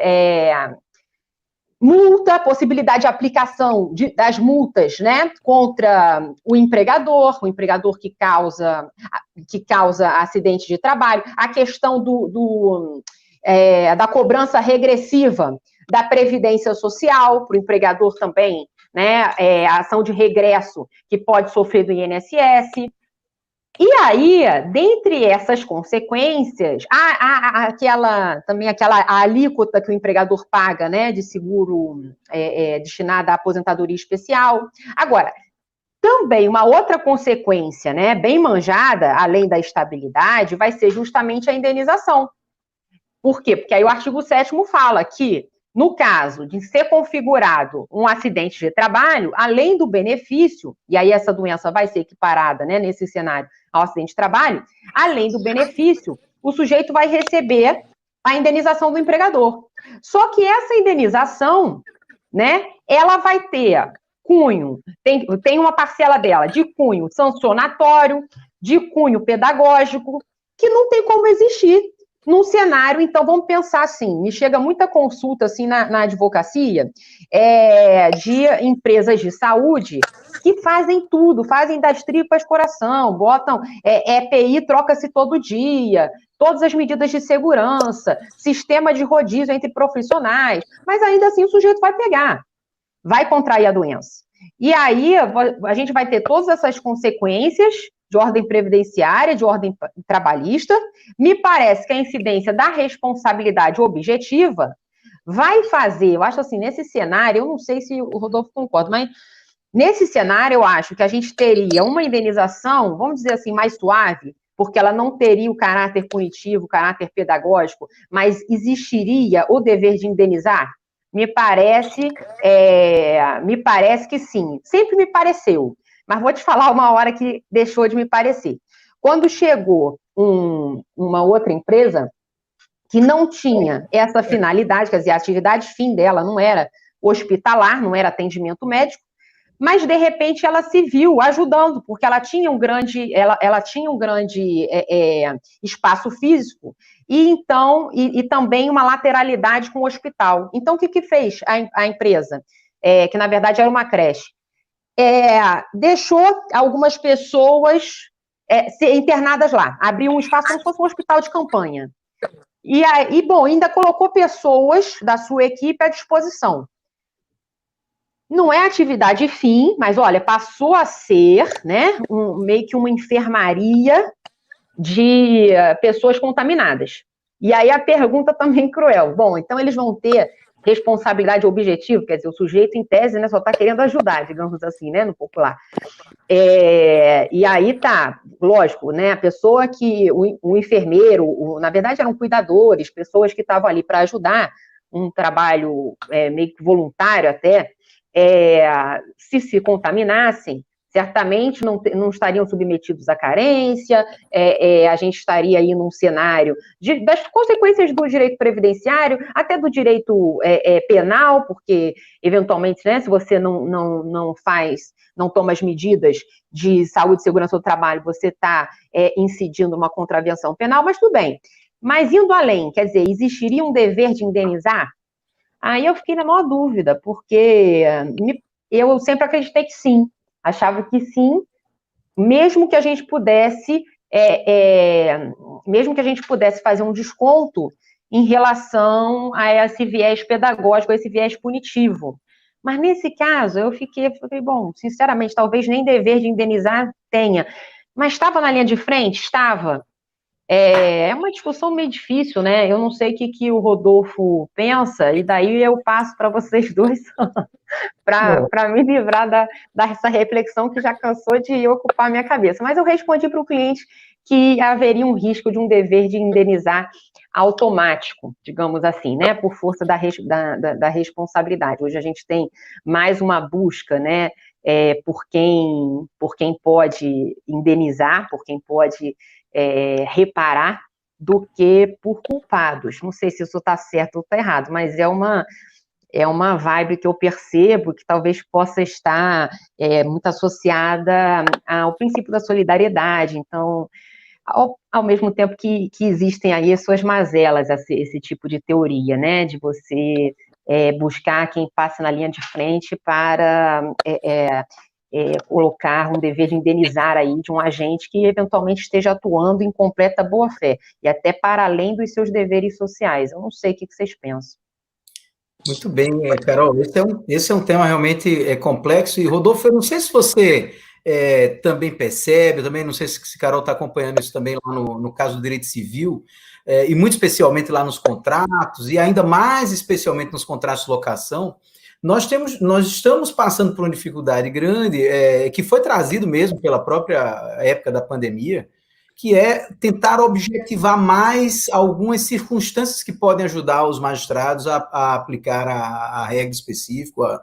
Multa, possibilidade de aplicação das multas, né, contra o empregador que causa acidente de trabalho, a questão da cobrança regressiva da Previdência Social para o empregador também, né, a ação de regresso que pode sofrer do INSS. E aí, dentre essas consequências, aquela alíquota que o empregador paga, né, de seguro destinada à aposentadoria especial. Agora, também uma outra consequência, né, bem manjada, além da estabilidade, vai ser justamente a indenização. Por quê? Porque aí o artigo 7º fala que, no caso de ser configurado um acidente de trabalho, além do benefício, e aí essa doença vai ser equiparada, né, nesse cenário ao acidente de trabalho, além do benefício, o sujeito vai receber a indenização do empregador. Só que essa indenização, né, ela vai ter cunho, tem uma parcela dela de cunho sancionatório, de cunho pedagógico, que não tem como existir num cenário. Então, vamos pensar assim, me chega muita consulta assim na advocacia de empresas de saúde que fazem tudo, fazem das tripas coração, botam EPI, troca-se todo dia, todas as medidas de segurança, sistema de rodízio entre profissionais, mas ainda assim o sujeito vai pegar, vai contrair a doença. E aí a gente vai ter todas essas consequências de ordem previdenciária, de ordem trabalhista. Me parece que a incidência da responsabilidade objetiva vai fazer, eu acho assim, nesse cenário, eu não sei se o Rodolfo concorda, mas nesse cenário eu acho que a gente teria uma indenização, vamos dizer assim, mais suave, porque ela não teria o caráter punitivo, o caráter pedagógico, mas existiria o dever de indenizar? Me parece que sim. Sempre me pareceu, mas vou te falar uma hora que deixou de me parecer. Quando chegou uma outra empresa que não tinha essa finalidade, quer dizer, a atividade fim dela não era hospitalar, não era atendimento médico, mas de repente ela se viu ajudando, porque ela tinha um grande espaço físico e então e também uma lateralidade com o hospital. Então o que fez a empresa, que na verdade era uma creche, deixou algumas pessoas ser internadas lá, abriu um espaço como se fosse um hospital de campanha. E aí, bom, ainda colocou pessoas da sua equipe à disposição. Não é atividade fim, mas olha, passou a ser, né, meio que uma enfermaria de pessoas contaminadas. E aí a pergunta também cruel. Bom, então eles vão ter responsabilidade objetiva, quer dizer, o sujeito em tese, né, só está querendo ajudar, digamos assim, né, no popular. E aí tá, lógico, né, a pessoa que, o enfermeiro, na verdade eram cuidadores, pessoas que estavam ali para ajudar, um trabalho meio que voluntário até, se contaminassem, certamente não estariam submetidos à carência, a gente estaria aí num cenário das consequências do direito previdenciário, até do direito penal, porque, eventualmente, né, se você não toma as medidas de saúde e segurança do trabalho, você está incidindo uma contravenção penal, mas tudo bem. Mas indo além, quer dizer, existiria um dever de indenizar? Aí eu fiquei na maior dúvida, porque eu sempre acreditei que sim, achava que sim, mesmo que a gente pudesse fazer um desconto em relação a esse viés pedagógico, a esse viés punitivo. Mas nesse caso, eu falei, bom, sinceramente, talvez nem dever de indenizar tenha. Mas estava na linha de frente? Estava. É uma discussão meio difícil, né? Eu não sei o que o Rodolfo pensa, e daí eu passo para vocês dois para me livrar dessa reflexão que já cansou de ocupar a minha cabeça. Mas eu respondi para o cliente que haveria um risco de um dever de indenizar automático, digamos assim, né? Por força da responsabilidade. Hoje a gente tem mais uma busca, né? Por quem pode indenizar, por quem pode reparar, do que por culpados. Não sei se isso está certo ou está errado, mas é uma vibe que eu percebo que talvez possa estar muito associada ao princípio da solidariedade. Então, ao mesmo tempo que existem aí as suas mazelas, esse tipo de teoria, né, de você buscar quem passa na linha de frente para colocar um dever de indenizar aí de um agente que eventualmente esteja atuando em completa boa-fé, e até para além dos seus deveres sociais. Eu não sei o que vocês pensam. Muito bem, Carol, esse é um tema realmente complexo, e Rodolfo, eu não sei se você também percebe, eu também não sei se Carol está acompanhando isso também lá no caso do direito civil, e muito especialmente lá nos contratos, e ainda mais especialmente nos contratos de locação. Nós estamos passando por uma dificuldade grande, que foi trazido mesmo pela própria época da pandemia, que é tentar objetivar mais algumas circunstâncias que podem ajudar os magistrados a aplicar a regra específica,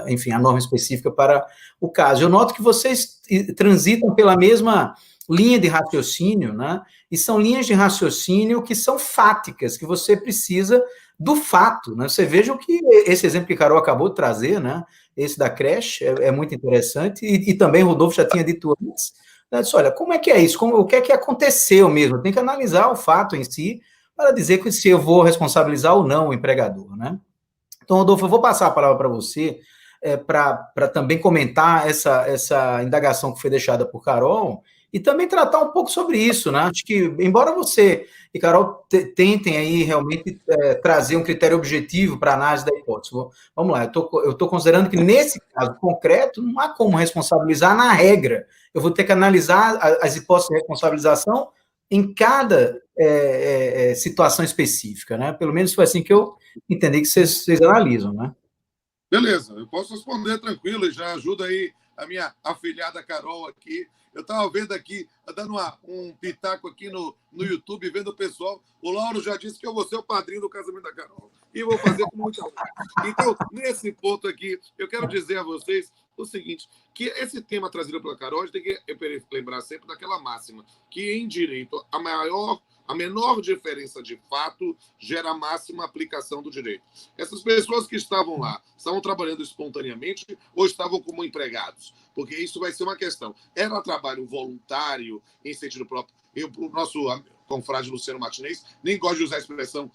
enfim, a norma específica para o caso. Eu noto que vocês transitam pela mesma linha de raciocínio, né? E são linhas de raciocínio que são fáticas, que você precisa do fato, né? Você veja o que esse exemplo que a Carol acabou de trazer, né? Esse da creche é muito interessante, e também o Rodolfo já tinha dito antes, né? Disse, olha, como é que é isso? O que é que aconteceu mesmo? Tem que analisar o fato em si para dizer que se eu vou responsabilizar ou não o empregador, né? Então, Rodolfo, eu vou passar a palavra para você, para também comentar essa indagação que foi deixada por Carol, e também tratar um pouco sobre isso, né? Acho que, embora você e Carol tentem aí realmente trazer um critério objetivo para a análise da hipótese, vamos lá, eu estou considerando que nesse caso concreto não há como responsabilizar na regra, eu vou ter que analisar as hipóteses de responsabilização em cada situação específica, né? Pelo menos foi assim que eu entendi que vocês analisam, né? Beleza, eu posso responder tranquilo e já ajuda aí a minha afilhada Carol aqui. Eu estava vendo aqui, dando um pitaco aqui no YouTube, vendo o pessoal. O Lauro já disse que eu vou ser o padrinho do casamento da Carol. E vou fazer com muita honra. Então, nesse ponto aqui, eu quero dizer a vocês o seguinte, que esse tema trazido pela Carol, a gente tem que lembrar sempre daquela máxima, que em direito, a menor diferença de fato gera a máxima aplicação do direito. Essas pessoas que estavam lá, estavam trabalhando espontaneamente ou estavam como empregados? Porque isso vai ser uma questão. Era trabalho voluntário, em sentido próprio. O nosso confrade Luciano Martinez nem gosta de usar a expressão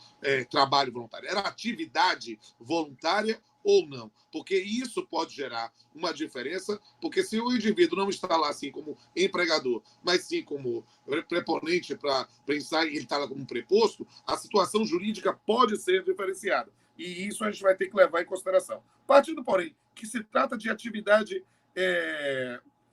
trabalho voluntário. Era atividade voluntária ou não? Porque isso pode gerar uma diferença, porque se o indivíduo não está lá assim como empregador, mas sim como preponente para pensar e ele está lá como preposto, a situação jurídica pode ser diferenciada. E isso a gente vai ter que levar em consideração. Partindo, porém, que se trata de atividade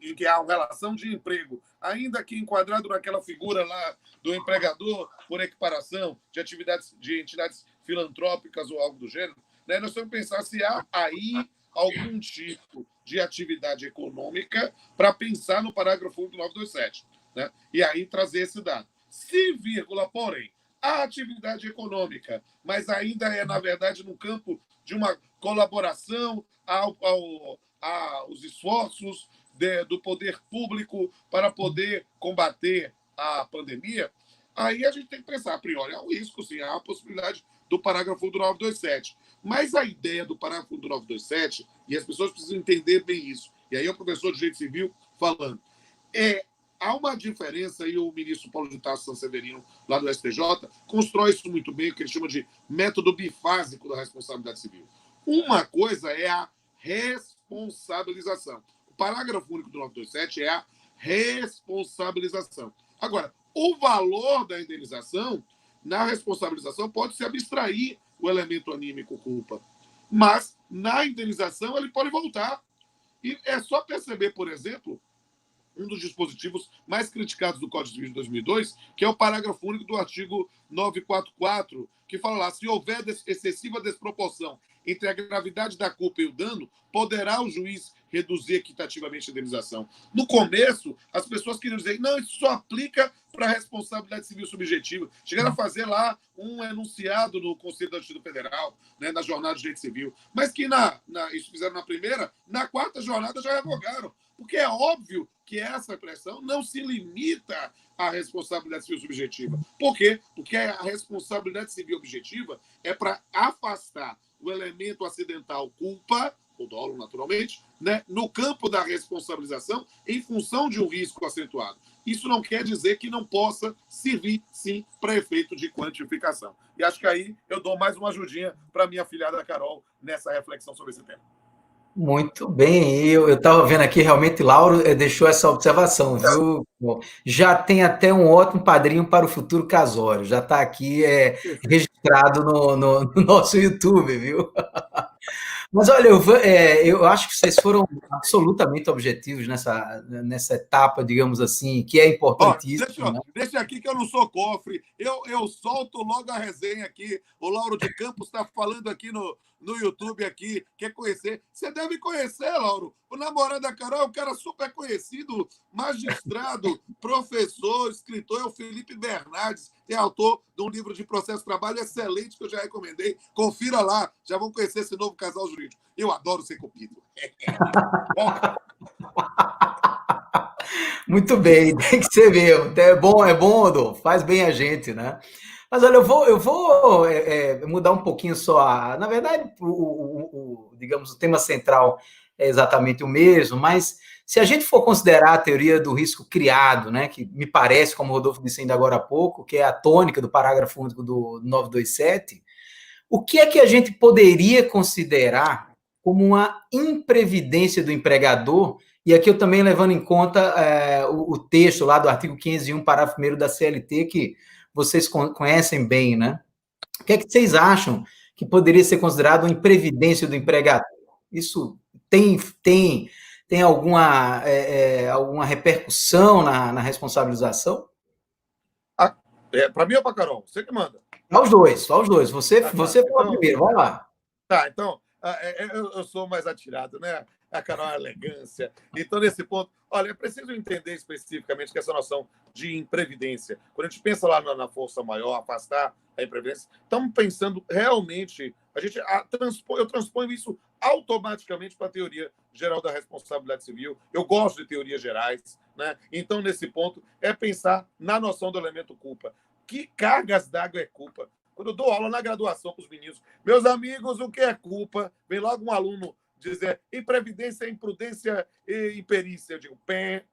em que há uma relação de emprego, ainda que enquadrado naquela figura lá do empregador por equiparação de atividades de entidades filantrópicas ou algo do gênero, né, nós temos que pensar se há aí algum tipo de atividade econômica para pensar no parágrafo 1 do 927, né? E aí trazer esse dado. Se, vírgula, porém, a atividade econômica, mas ainda na verdade, no campo de uma colaboração aos esforços do poder público para poder combater a pandemia, aí a gente tem que pensar, a priori, há um risco, sim, há a possibilidade do parágrafo do 927. Mas a ideia do parágrafo do 927, e as pessoas precisam entender bem isso, e aí é o professor de Direito Civil falando, há uma diferença, e o ministro Paulo de Tarso Sanseverino, lá do STJ, constrói isso muito bem, o que ele chama de método bifásico da responsabilidade civil. Uma coisa é a responsabilização. O parágrafo único do 927 é a responsabilização. Agora, o valor da indenização, na responsabilização, pode-se abstrair o elemento anímico culpa. Mas, na indenização, ele pode voltar. E é só perceber, por exemplo, um dos dispositivos mais criticados do Código Civil de 2002, que é o parágrafo único do artigo 944, que fala lá, se houver excessiva desproporção entre a gravidade da culpa e o dano, poderá o juiz reduzir equitativamente a indenização. No começo, as pessoas queriam dizer, não, isso só aplica para a responsabilidade civil subjetiva. Chegaram a fazer lá um enunciado no Conselho da Justiça Federal, né, na Jornada de Direito Civil, mas que isso fizeram na primeira, na quarta jornada já revogaram. Porque é óbvio que essa pressão não se limita à responsabilidade civil subjetiva. Por quê? Porque a responsabilidade civil objetiva é para afastar o elemento acidental culpa, o dolo naturalmente, né, no campo da responsabilização em função de um risco acentuado. Isso não quer dizer que não possa servir, sim, para efeito de quantificação. E acho que aí eu dou mais uma ajudinha para minha afilhada Carol nessa reflexão sobre esse tema. Muito bem, eu estava vendo aqui, realmente, Lauro deixou essa observação, viu? Bom, já tem até um ótimo padrinho para o futuro casório, já está aqui registrado no nosso YouTube, viu? Mas olha, eu acho que vocês foram absolutamente objetivos nessa etapa, digamos assim, que é importantíssima. Deixa aqui que eu não sou cofre, eu solto logo a resenha aqui, o Lauro de Campos está falando aqui no YouTube, aqui, quer conhecer? Você deve conhecer, Lauro, o namorado da Carol é um cara super conhecido, magistrado, professor, escritor, é o Felipe Bernardes, é autor de um livro de processo de trabalho excelente que eu já recomendei. Confira lá, já vão conhecer esse novo casal jurídico. Eu adoro ser copido. Muito bem, tem que ser mesmo. É bom, Rodolfo, faz bem a gente, né? Mas olha, eu vou mudar um pouquinho só. Na verdade, digamos, o tema central é exatamente o mesmo, mas se a gente for considerar a teoria do risco criado, né, que me parece, como o Rodolfo disse ainda agora há pouco, que é a tônica do parágrafo único do 927, o que é que a gente poderia considerar como uma imprevidência do empregador? E aqui eu também levando em conta o texto lá do artigo 501, parágrafo 1º da CLT, que vocês conhecem bem, né? O que é que vocês acham que poderia ser considerado uma imprevidência do empregador? Isso tem alguma repercussão na responsabilização? Para mim ou para Carol? Você que manda. Só os dois. Você fala primeiro, vai lá. Tá, então, eu sou mais atirado, né? A Carol é elegância. Então, nesse ponto, olha, é preciso entender especificamente que essa noção de imprevidência, quando a gente pensa lá na força maior, afastar a imprevidência, estamos pensando realmente, eu transponho isso automaticamente para a teoria geral da responsabilidade civil. Eu gosto de teorias gerais, né? Então, nesse ponto, é pensar na noção do elemento culpa. Que cargas d'água é culpa? Quando eu dou aula na graduação para os meninos, meus amigos, o que é culpa? Vem logo um aluno dizer imprevidência, imprudência e imperícia. Eu digo, pé,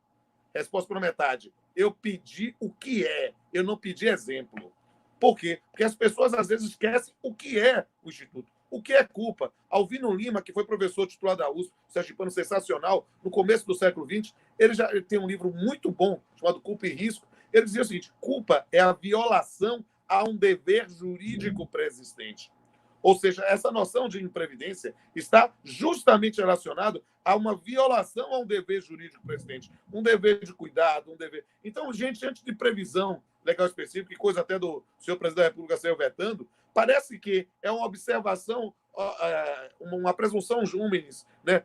resposta por metade. Eu pedi o que é, eu não pedi exemplo. Por quê? Porque as pessoas às vezes esquecem o que é o Instituto. O que é culpa? Alvino Lima, que foi professor titular da USP, sergipano sensacional, no começo do século XX, ele tem um livro muito bom, chamado Culpa e Risco. Ele dizia o seguinte, culpa é a violação a um dever jurídico pré-existente. Ou seja, essa noção de imprevidência está justamente relacionada a uma violação a um dever jurídico pré-existente, um dever de cuidado, um dever... Então, gente, antes de previsão legal específica, e coisa até do senhor presidente da República saiu vetando, parece que é uma observação, uma presunção juminis, né?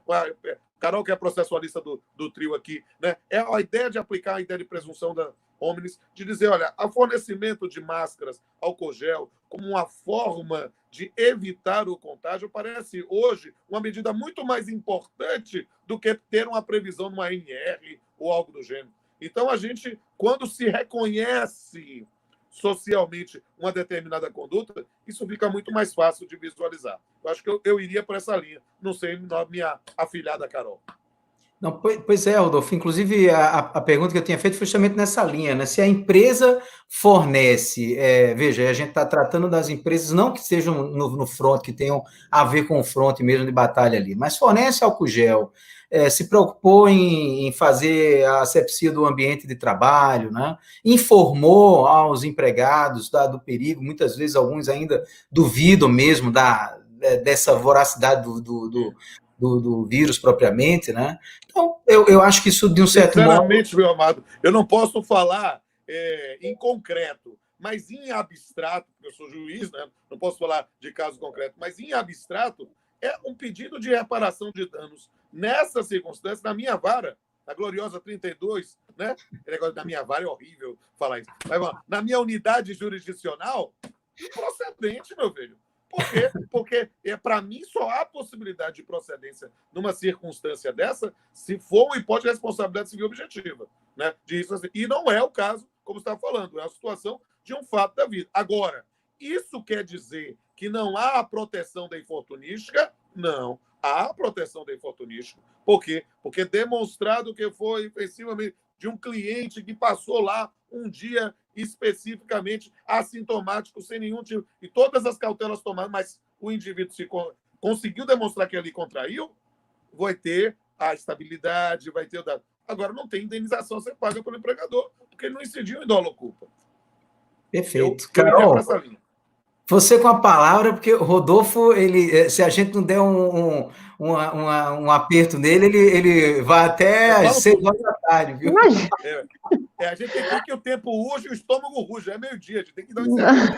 Carol, que é processualista do trio aqui, né? É a ideia de aplicar a ideia de presunção da homens, de dizer, olha, o fornecimento de máscaras, álcool gel, como uma forma de evitar o contágio, parece hoje uma medida muito mais importante do que ter uma previsão numa ANR ou algo do gênero. Então, a gente, quando se reconhece socialmente uma determinada conduta, isso fica muito mais fácil de visualizar. Eu acho que eu iria por essa linha. Não sei, na minha afilhada Carol. Não, pois é, Rodolfo. Inclusive, a pergunta que eu tinha feito foi justamente nessa linha, né? Se a empresa fornece, veja, a gente está tratando das empresas não que sejam no front, que tenham a ver com o front mesmo de batalha ali, mas fornece álcool gel, se preocupou em fazer a asepsia do ambiente de trabalho, né? Informou aos empregados do perigo, muitas vezes alguns ainda duvidam mesmo dessa voracidade do vírus propriamente, né? Então, eu acho que isso, de um certo modo... Sinceramente, meu amado, eu não posso falar em concreto, mas em abstrato, porque eu sou juiz, né? Não posso falar de caso concreto, mas em abstrato, é um pedido de reparação de danos. Nessa circunstância, na minha vara, a gloriosa 32, né? O negócio da minha vara é horrível falar isso. Mas, na minha unidade jurisdicional, improcedente, meu velho. Por quê? Porque, para mim, só há possibilidade de procedência numa circunstância dessa se for uma hipótese de responsabilidade civil objetiva. Né? E não é o caso, como você está falando, é a situação de um fato da vida. Agora, isso quer dizer que não há a proteção da infortunística? Não. Há a proteção da infortunística. Por quê? Porque demonstrado que foi efetivamente de um cliente que passou lá um dia especificamente assintomático, sem nenhum tipo... E todas as cautelas tomadas, mas o indivíduo conseguiu demonstrar que ele contraiu, vai ter a estabilidade, vai ter o dado. Agora, não tem indenização a ser paga pelo empregador, porque ele não incidiu em dolo culpa. Perfeito. Carol, você com a palavra, porque o Rodolfo, se a gente não der um aperto nele, ele vai até às 6 horas da tarde, viu? A gente tem que ver que o tempo urge e o estômago ruge. É meio-dia, a gente tem que dar um encerramento.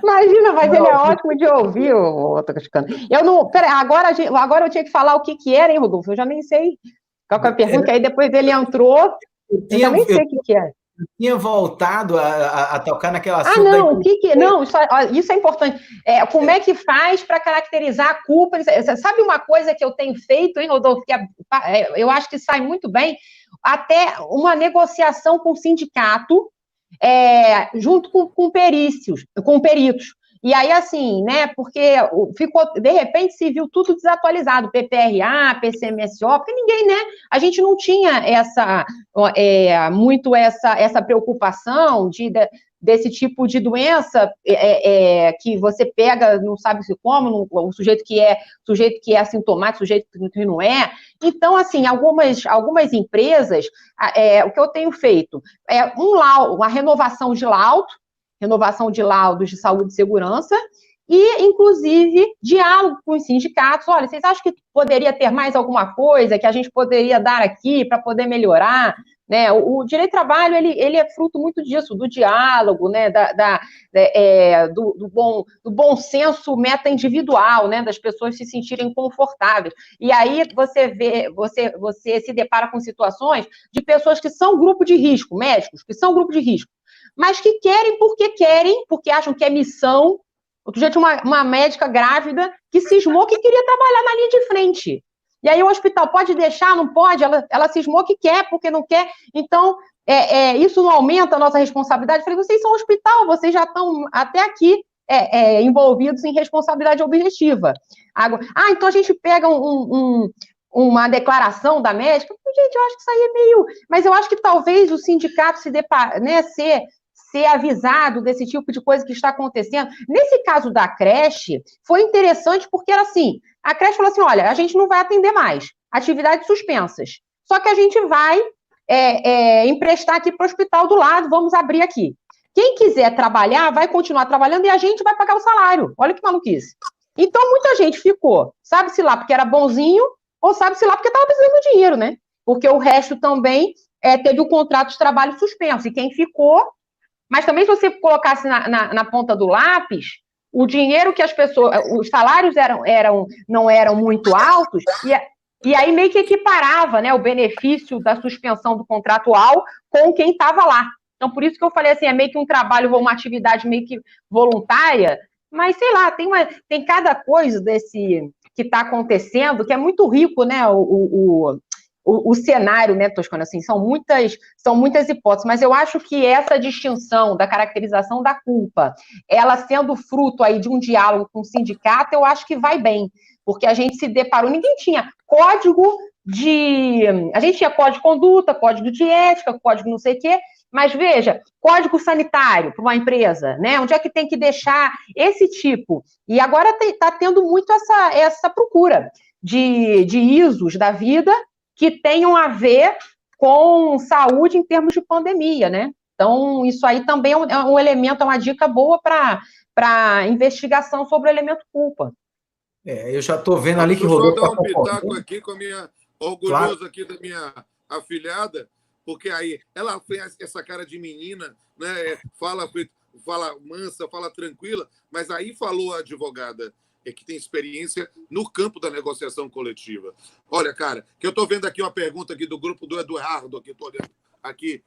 Imagina, mas ele é ótimo de ouvir, o Toscano. Eu não... Peraí, agora eu tinha que falar o que era, hein, Rodolfo? Eu já nem sei qual que é a pergunta, aí depois ele entrou, eu já nem sei o que é. Eu tinha voltado a tocar naquela assunto. Não, não, isso é importante. Como é que faz para caracterizar a culpa? Sabe uma coisa que eu tenho feito, hein, Rodolfo, que eu acho que sai muito bem? Até uma negociação com o sindicato, junto com peritos. E aí, assim, né, porque ficou, de repente, se viu tudo desatualizado, PPRA, PCMSO, porque ninguém, né, a gente não tinha muito essa preocupação desse tipo de doença que você pega, não sabe se como, o sujeito que é assintomático, sujeito que não é. Então, assim, algumas empresas, o que eu tenho feito é uma renovação de laudos de saúde e segurança e, inclusive, diálogo com os sindicatos. Olha, vocês acham que poderia ter mais alguma coisa que a gente poderia dar aqui para poder melhorar, né? O direito do trabalho, ele é fruto muito disso, do diálogo, né? Do bom senso meta-individual, né? Das pessoas se sentirem confortáveis. E aí você se depara com situações de pessoas que são grupo de risco, médicos que são grupo de risco, mas que querem, porque acham que é missão. Outro dia tinha uma médica grávida que cismou que queria trabalhar na linha de frente. E aí o hospital pode deixar, não pode? Ela cismou que quer, porque não quer. Então, isso não aumenta a nossa responsabilidade? Eu falei, vocês são hospital, vocês já estão até aqui envolvidos em responsabilidade objetiva. Então a gente pega uma declaração da médica. Gente, eu acho que isso aí é meio... Mas eu acho que talvez o sindicato ser avisado desse tipo de coisa que está acontecendo. Nesse caso da creche, foi interessante porque era assim, a creche falou assim, olha, a gente não vai atender mais, atividades suspensas, só que a gente vai emprestar aqui para o hospital do lado, vamos abrir aqui. Quem quiser trabalhar, vai continuar trabalhando e a gente vai pagar o salário. Olha que maluquice. Então, muita gente ficou, sabe-se lá porque era bonzinho, ou sabe-se lá porque estava precisando de dinheiro, né? Porque o resto também teve o contrato de trabalho suspenso, e quem ficou... Mas também, se você colocasse na ponta do lápis, o dinheiro que as pessoas... Os salários não eram muito altos, e aí meio que equiparava, né, o benefício da suspensão do contratual com quem estava lá. Então, por isso que eu falei assim, é meio que um trabalho, uma atividade meio que voluntária, mas, sei lá, tem cada coisa desse que está acontecendo que é muito rico, né, o cenário, né, Toscana, assim, são muitas hipóteses, mas eu acho que essa distinção da caracterização da culpa, ela sendo fruto aí de um diálogo com o sindicato, eu acho que vai bem, porque a gente se deparou, ninguém tinha código a gente tinha código de conduta, código de ética, código não sei o quê, mas veja, código sanitário para uma empresa, né, onde é que tem que deixar esse tipo, e agora está tendo muito essa procura de ISOs da vida, que tenham a ver com saúde em termos de pandemia, né? Então, isso aí também é um elemento, é uma dica boa para investigação sobre o elemento culpa. Eu já estou vendo ali que Rodolfo... Deixa eu só dar um pitaco aqui com a minha... Orgulhoso claro. Aqui da minha afilhada, porque aí ela fez essa cara de menina, né? Fala mansa, fala tranquila, mas aí falou a advogada que tem experiência no campo da negociação coletiva. Olha, cara, que eu estou vendo aqui uma pergunta aqui do grupo do Eduardo, aqui, estou olhando aqui,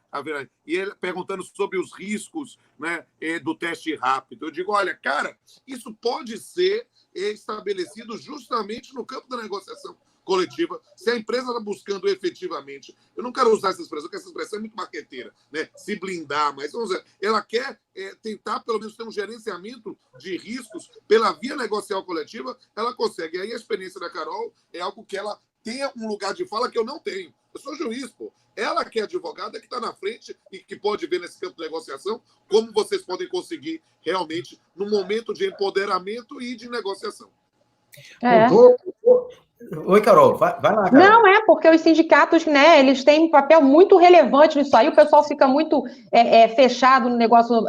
e ele perguntando sobre os riscos, né, do teste rápido. Eu digo, olha, cara, isso pode ser estabelecido justamente no campo da negociação coletiva, se a empresa está buscando efetivamente, eu não quero usar essa expressão, porque essa expressão é muito marqueteira, né? Se blindar, mas vamos dizer, ela quer tentar, pelo menos, ter um gerenciamento de riscos pela via negocial coletiva, ela consegue. E aí a experiência da Carol é algo que ela tenha um lugar de fala que eu não tenho. Eu sou juiz, pô. Ela que é advogada, que está na frente e que pode ver nesse campo de negociação como vocês podem conseguir realmente no momento de empoderamento e de negociação. Oi, Carol, vai lá, Carol. Não, porque os sindicatos, né, eles têm um papel muito relevante nisso aí, o pessoal fica muito fechado no negócio,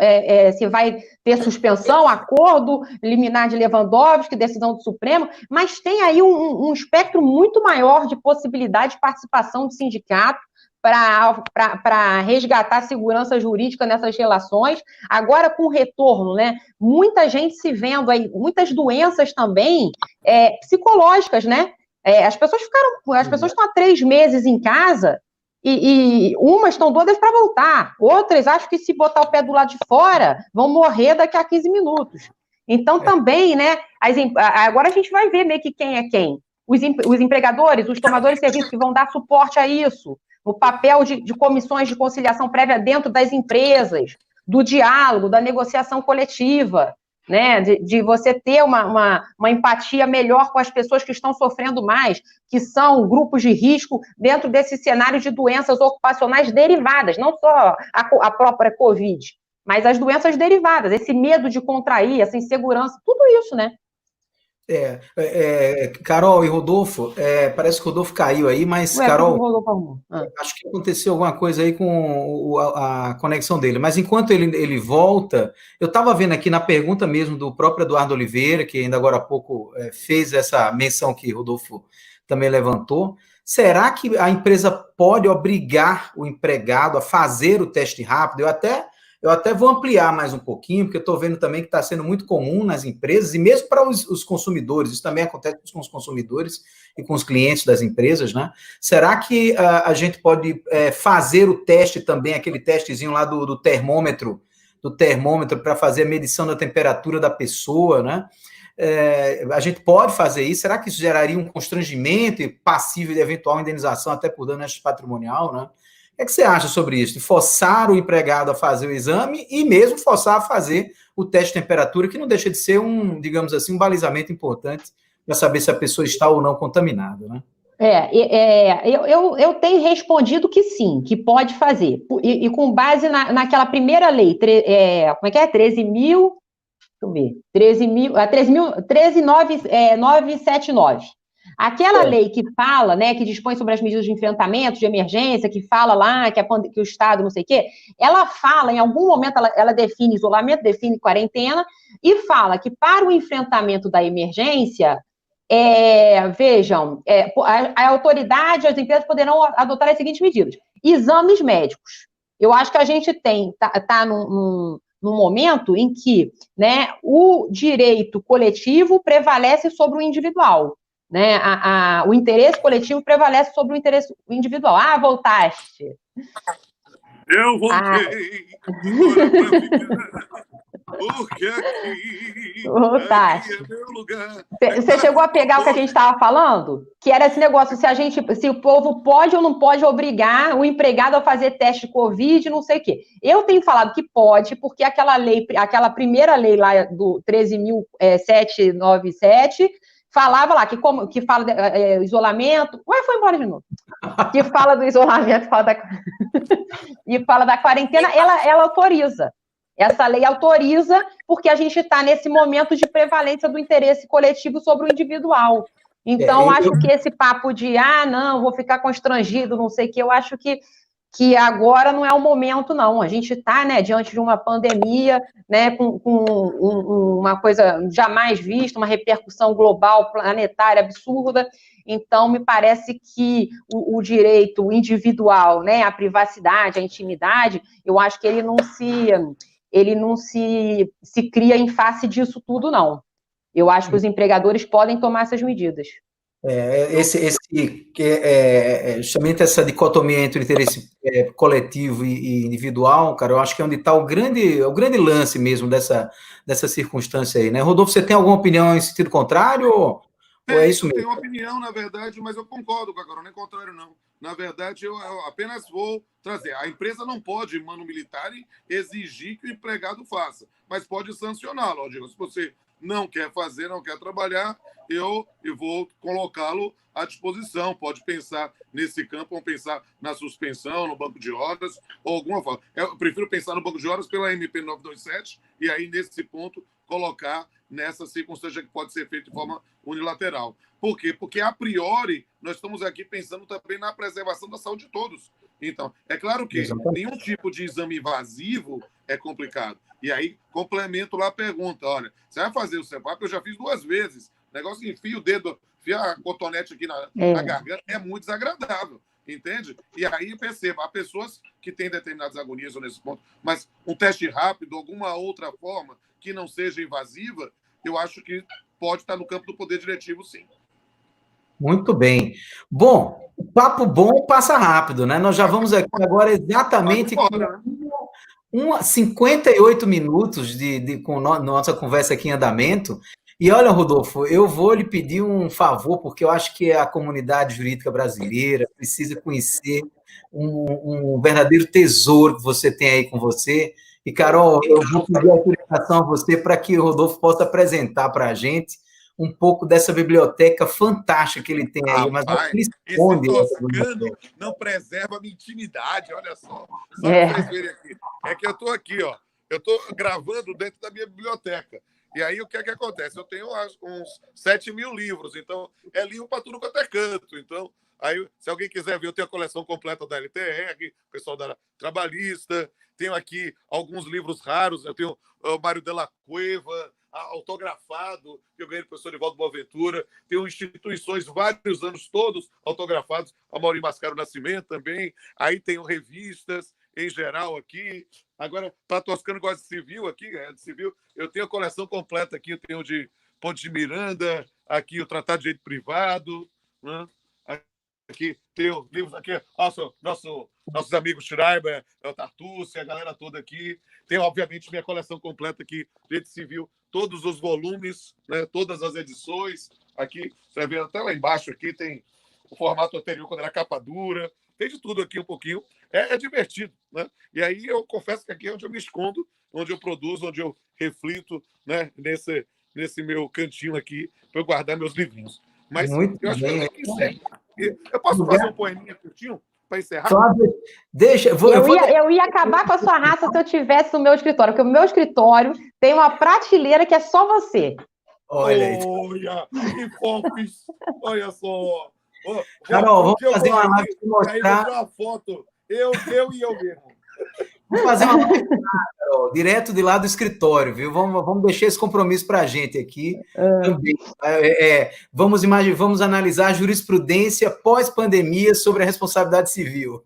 se vai ter suspensão, acordo, liminar de Lewandowski, decisão do Supremo, mas tem aí um espectro muito maior de possibilidade de participação do sindicato para resgatar a segurança jurídica nessas relações. Agora, com o retorno, né, muita gente se vendo aí, muitas doenças também psicológicas, né? As pessoas estão há 3 meses em casa e umas estão doidas para voltar, outras acham que se botar o pé do lado de fora vão morrer daqui a 15 minutos. Então, também, né, agora a gente vai ver meio que quem é quem. Os empregadores, os tomadores de serviço que vão dar suporte a isso, o papel de comissões de conciliação prévia dentro das empresas, do diálogo, da negociação coletiva, né, de você ter uma empatia melhor com as pessoas que estão sofrendo mais, que são grupos de risco dentro desse cenário de doenças ocupacionais derivadas, não só a própria Covid, mas as doenças derivadas, esse medo de contrair, essa insegurança, tudo isso, né? Carol e Rodolfo, parece que o Rodolfo caiu aí, mas, Carol, acho que aconteceu alguma coisa aí com a conexão dele, mas enquanto ele volta, eu estava vendo aqui na pergunta mesmo do próprio Eduardo Oliveira, que ainda agora há pouco fez essa menção que o Rodolfo também levantou, será que a empresa pode obrigar o empregado a fazer o teste rápido? Eu até vou ampliar mais um pouquinho, porque eu estou vendo também que está sendo muito comum nas empresas, e mesmo para os consumidores, isso também acontece com os consumidores e com os clientes das empresas, né? Será que a gente pode fazer o teste também, aquele testezinho lá do termômetro para fazer a medição da temperatura da pessoa, né? A gente pode fazer isso? Será que isso geraria um constrangimento e passível de eventual indenização até por dano patrimonial, né? O que é que você acha sobre isso? De forçar o empregado a fazer o exame e mesmo forçar a fazer o teste de temperatura, que não deixa de ser digamos assim, um balizamento importante para saber se a pessoa está ou não contaminada, né? Eu tenho respondido que sim, que pode fazer. E com base naquela primeira lei, como é que é? 13.000, deixa eu ver, 13.979. Aquela lei que fala, né, que dispõe sobre as medidas de enfrentamento, de emergência, que fala lá que o Estado não sei o quê, ela fala, em algum momento, ela define isolamento, define quarentena, e fala que para o enfrentamento da emergência, vejam, a autoridade, as empresas poderão adotar as seguintes medidas. Exames médicos. Eu acho que a gente está num momento em que, né, o direito coletivo prevalece sobre o individual. Né? O interesse coletivo prevalece sobre o interesse individual. Ah, voltaste. Eu voltei. Porque aqui é meu lugar. Você chegou a pegar o que a gente estava falando? Que era esse negócio, se o povo pode ou não pode obrigar o empregado a fazer teste de Covid, não sei o quê. Eu tenho falado que pode, porque aquela primeira lei lá do 13.797 falava lá que fala de isolamento. Ué, foi embora de novo. Que fala do isolamento, e fala da quarentena, ela autoriza. Essa lei autoriza, porque a gente está nesse momento de prevalência do interesse coletivo sobre o individual. Então, acho que esse papo de, não, vou ficar constrangido, não sei o que, eu acho que agora não é o momento, não. A gente está, né, diante de uma pandemia, né, com uma coisa jamais vista, uma repercussão global, planetária, absurda. Então, me parece que o direito individual, né, a privacidade, a intimidade, eu acho que ele não se cria em face disso tudo, não. Eu acho que os empregadores podem tomar essas medidas. Justamente essa dicotomia entre o interesse coletivo e individual, cara, eu acho que é onde está o grande lance mesmo dessa circunstância aí, né? Rodolfo, você tem alguma opinião em sentido contrário ou é isso mesmo? Eu tenho uma opinião, na verdade, mas eu concordo com a Carol, não é contrário, não. Na verdade, eu apenas vou trazer. A empresa não pode, mano militar, exigir que o empregado faça, mas pode sancioná-lo. Eu digo, se você não quer fazer, não quer trabalhar, eu vou colocá-lo à disposição. Pode pensar nesse campo, ou pensar na suspensão, no banco de horas, ou alguma forma. Eu prefiro pensar no banco de horas pela MP 927 e aí, nesse ponto, colocar nessa circunstância que pode ser feita de forma unilateral. Por quê? Porque, a priori, nós estamos aqui pensando também na preservação da saúde de todos. Então, é claro que nenhum tipo de exame invasivo é complicado. E aí, complemento lá a pergunta. Olha, você vai fazer o CEPAP? Eu já fiz 2 vezes. O negócio que enfia o dedo, enfia a cotonete aqui na garganta, é muito desagradável. Entende? E aí, perceba, há pessoas que têm determinadas agonias nesse ponto, mas um teste rápido, alguma outra forma que não seja invasiva, eu acho que pode estar no campo do poder diretivo, sim. Muito bem. Bom, o papo bom passa rápido, né? Nós já vamos aqui agora exatamente com 58 minutos com nossa conversa aqui em andamento. E olha, Rodolfo, eu vou lhe pedir um favor, porque eu acho que a comunidade jurídica brasileira precisa conhecer um verdadeiro tesouro que você tem aí com você. E, Carol, eu vou pedir autorização a você para que o Rodolfo possa apresentar para a gente um pouco dessa biblioteca fantástica que ele tem aí. Mas ele esconde. Esse toscano não preserva a minha intimidade, olha só. Só para vocês verem aqui. É que eu estou aqui, ó. Eu estou gravando dentro da minha biblioteca. E aí, o que é que acontece? Eu tenho uns 7.000 livros, então é livro para tudo quanto é canto. Então, aí, se alguém quiser ver, eu tenho a coleção completa da LTR, pessoal da Trabalhista, tenho aqui alguns livros raros, eu tenho o Mário de la Cueva, autografado, que eu ganhei do professor Nivaldo Boaventura. Tenho instituições, vários anos, todos autografados. A Maurício Mascaro Nascimento também. Aí tenho revistas em geral aqui. Agora, para Toscano, gosta de civil aqui, de civil. Eu tenho a coleção completa aqui. Eu tenho de Ponte de Miranda, aqui o Tratado de Direito Privado, né? Aqui tem livros aqui, nossos amigos Schreiber, o Tartucci, a galera toda aqui. Tem, obviamente, minha coleção completa aqui, Direito Civil, todos os volumes, né, todas as edições. Aqui, você vai ver até lá embaixo, aqui tem o formato anterior, quando era capa dura. Tem de tudo aqui um pouquinho. É divertido, né? E aí eu confesso que aqui é onde eu me escondo, onde eu produzo, onde eu reflito, né, nesse meu cantinho aqui, para eu guardar meus livrinhos. Mas Muito eu acho que eu bem. tenho que encerrar. Eu posso fazer um poeminha curtinho para encerrar? Só deixa, eu ia acabar com a sua raça se eu tivesse no meu escritório, porque o meu escritório tem uma prateleira que é só você. Olha aí. Olha, que fofes! Olha só! Carol, vamos fazer uma live para mostrar. Aí vou tirar uma foto, eu e eu mesmo. Vamos fazer uma live, Carol, direto de lá do escritório, viu? Vamos deixar esse compromisso para a gente aqui também. Vamos analisar a jurisprudência pós-pandemia sobre a responsabilidade civil.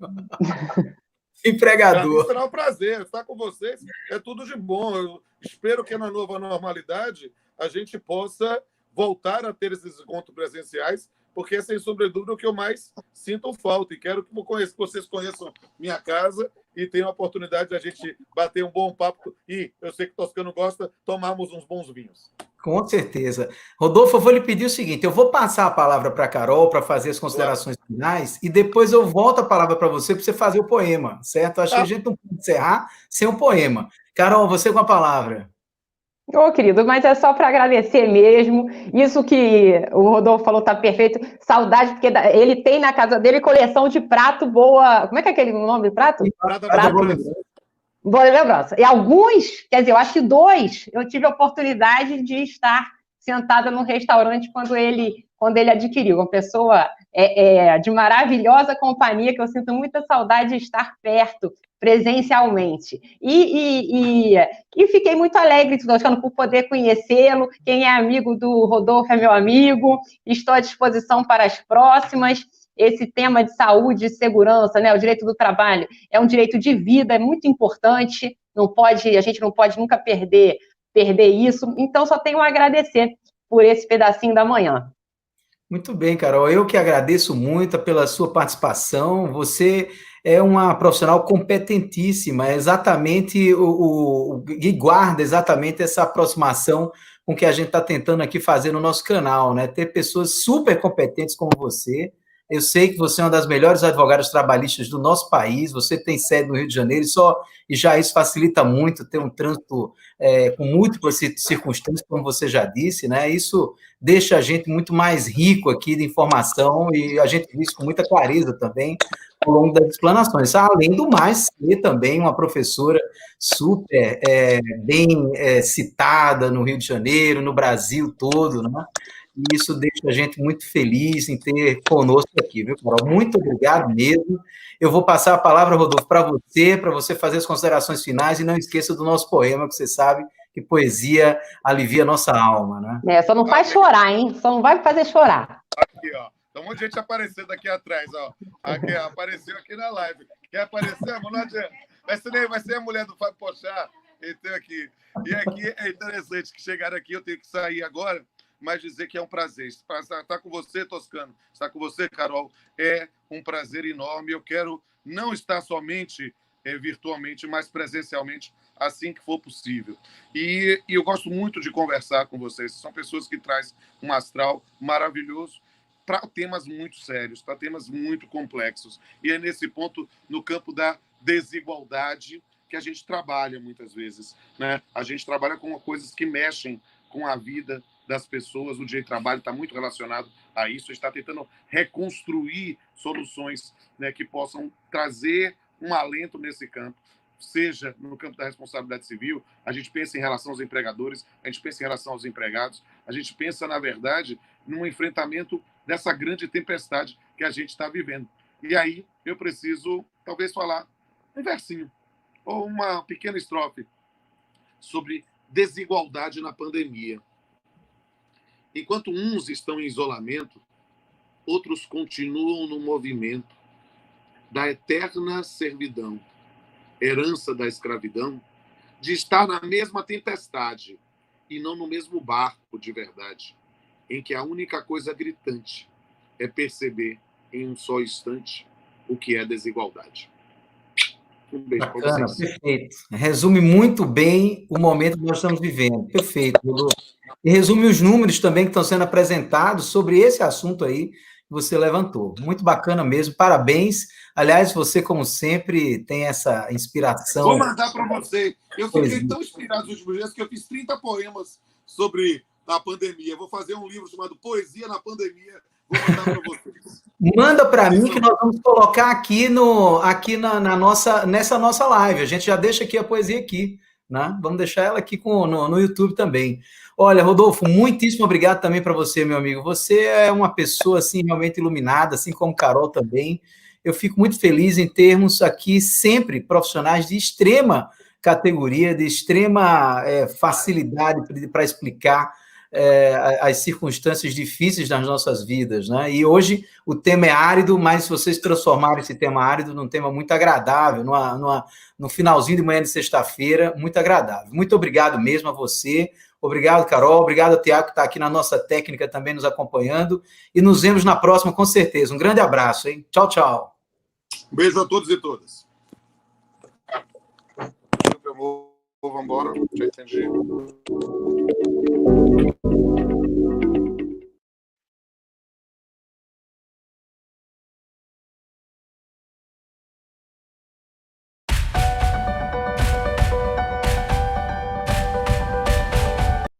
Empregador. Será um prazer estar com vocês. É tudo de bom. Eu espero que na nova normalidade a gente possa voltar a ter esses encontros presenciais, porque é, sem sombra de dúvida, o que eu mais sinto falta. E quero que vocês conheçam minha casa e tenham a oportunidade de a gente bater um bom papo. E eu sei que o Toscano gosta, tomarmos uns bons vinhos. Com certeza. Rodolfo, eu vou lhe pedir o seguinte: eu vou passar a palavra para a Carol para fazer as considerações finais e depois eu volto a palavra para você fazer o poema, certo? Acho que a gente não pode encerrar sem um poema. Carol, você com a palavra. Ô, querido, mas é só para agradecer mesmo. Isso que o Rodolfo falou tá perfeito. Saudade, porque ele tem na casa dele coleção de prato boa. Como é que é aquele nome do prato? Prato boa lembrança. E alguns, quer dizer, eu acho que 2, eu tive a oportunidade de estar sentada num restaurante quando ele adquiriu. Uma pessoa de maravilhosa companhia, que eu sinto muita saudade de estar perto, presencialmente. E fiquei muito alegre, Toscano, por poder conhecê-lo. Quem é amigo do Rodolfo é meu amigo. Estou à disposição para as próximas. Esse tema de saúde e segurança, né, o direito do trabalho, é um direito de vida, é muito importante. A gente não pode nunca perder isso. Então, só tenho a agradecer por esse pedacinho da manhã. Muito bem, Carol. Eu que agradeço muito pela sua participação. Você é uma profissional competentíssima, é exatamente e guarda exatamente essa aproximação com que a gente está tentando aqui fazer no nosso canal, né? Ter pessoas super competentes como você. Eu sei que você é uma das melhores advogadas trabalhistas do nosso país, você tem sede no Rio de Janeiro, e já isso facilita muito ter um trânsito com múltiplas circunstâncias, como você já disse, né? Isso deixa a gente muito mais rico aqui de informação e a gente vê isso com muita clareza também ao longo das explanações. Além do mais, ser também uma professora super bem citada no Rio de Janeiro, no Brasil todo, né? E isso deixa a gente muito feliz em ter conosco aqui, viu, Carol? Muito obrigado mesmo. Eu vou passar a palavra, Rodolfo, para você fazer as considerações finais, e não esqueça do nosso poema, que você sabe que poesia alivia a nossa alma, né? Só não faz chorar, hein? Só não vai fazer chorar. Aqui, ó. Tem um monte de gente aparecendo aqui atrás, ó. Aqui, ó, apareceu aqui na live. Quer aparecer? Mas não adianta. Vai ser a mulher do Fábio Pochá. Então, aqui. E aqui é interessante que chegaram aqui, eu tenho que sair agora, mas dizer que é um prazer. Estar com você, Toscano, estar com você, Carol, é um prazer enorme. Eu quero não estar somente virtualmente, mas presencialmente, assim que for possível. E eu gosto muito de conversar com vocês. São pessoas que trazem um astral maravilhoso para temas muito sérios, para temas muito complexos. E é nesse ponto, no campo da desigualdade, que a gente trabalha muitas vezes, né? A gente trabalha com coisas que mexem com a vida das pessoas. O direito do trabalho está muito relacionado a isso. A gente está tentando reconstruir soluções, né, que possam trazer um alento nesse campo, seja no campo da responsabilidade civil. A gente pensa em relação aos empregadores, a gente pensa em relação aos empregados, a gente pensa, na verdade, num enfrentamento dessa grande tempestade que a gente está vivendo. E aí eu preciso, talvez, falar um versinho ou uma pequena estrofe sobre desigualdade na pandemia. Enquanto uns estão em isolamento, outros continuam no movimento da eterna servidão, herança da escravidão, de estar na mesma tempestade e não no mesmo barco de verdade, em que a única coisa gritante é perceber em um só instante o que é desigualdade. Um beijo para vocês. Perfeito. Resume muito bem o momento que nós estamos vivendo. Perfeito, Rodolfo. E resume os números também que estão sendo apresentados sobre esse assunto aí que você levantou. Muito bacana mesmo, parabéns. Aliás, você, como sempre, tem essa inspiração. Vou mandar para você. Eu fiquei tão inspirado nos últimos dias que eu fiz 30 poemas sobre a pandemia. Vou fazer um livro chamado Poesia na Pandemia. Vou mandar para vocês. Manda para mim que nós vamos colocar aqui nessa nossa live. A gente já deixa aqui a poesia aqui, né? Vamos deixar ela aqui no YouTube também. Olha, Rodolfo, muitíssimo obrigado também para você, meu amigo. Você é uma pessoa assim realmente iluminada, assim como Carol também. Eu fico muito feliz em termos aqui sempre profissionais de extrema categoria, de extrema facilidade para explicar as circunstâncias difíceis das nossas vidas, né? E hoje o tema é árido, mas se vocês transformarem esse tema árido num tema muito agradável, no finalzinho de manhã de sexta-feira, muito agradável. Muito obrigado mesmo a você, obrigado, Carol, obrigado ao Tiago que está aqui na nossa técnica também nos acompanhando, e nos vemos na próxima com certeza. Um grande abraço, hein? Tchau, tchau. Um beijo a todos e todas. Eu vou embora, já entendi.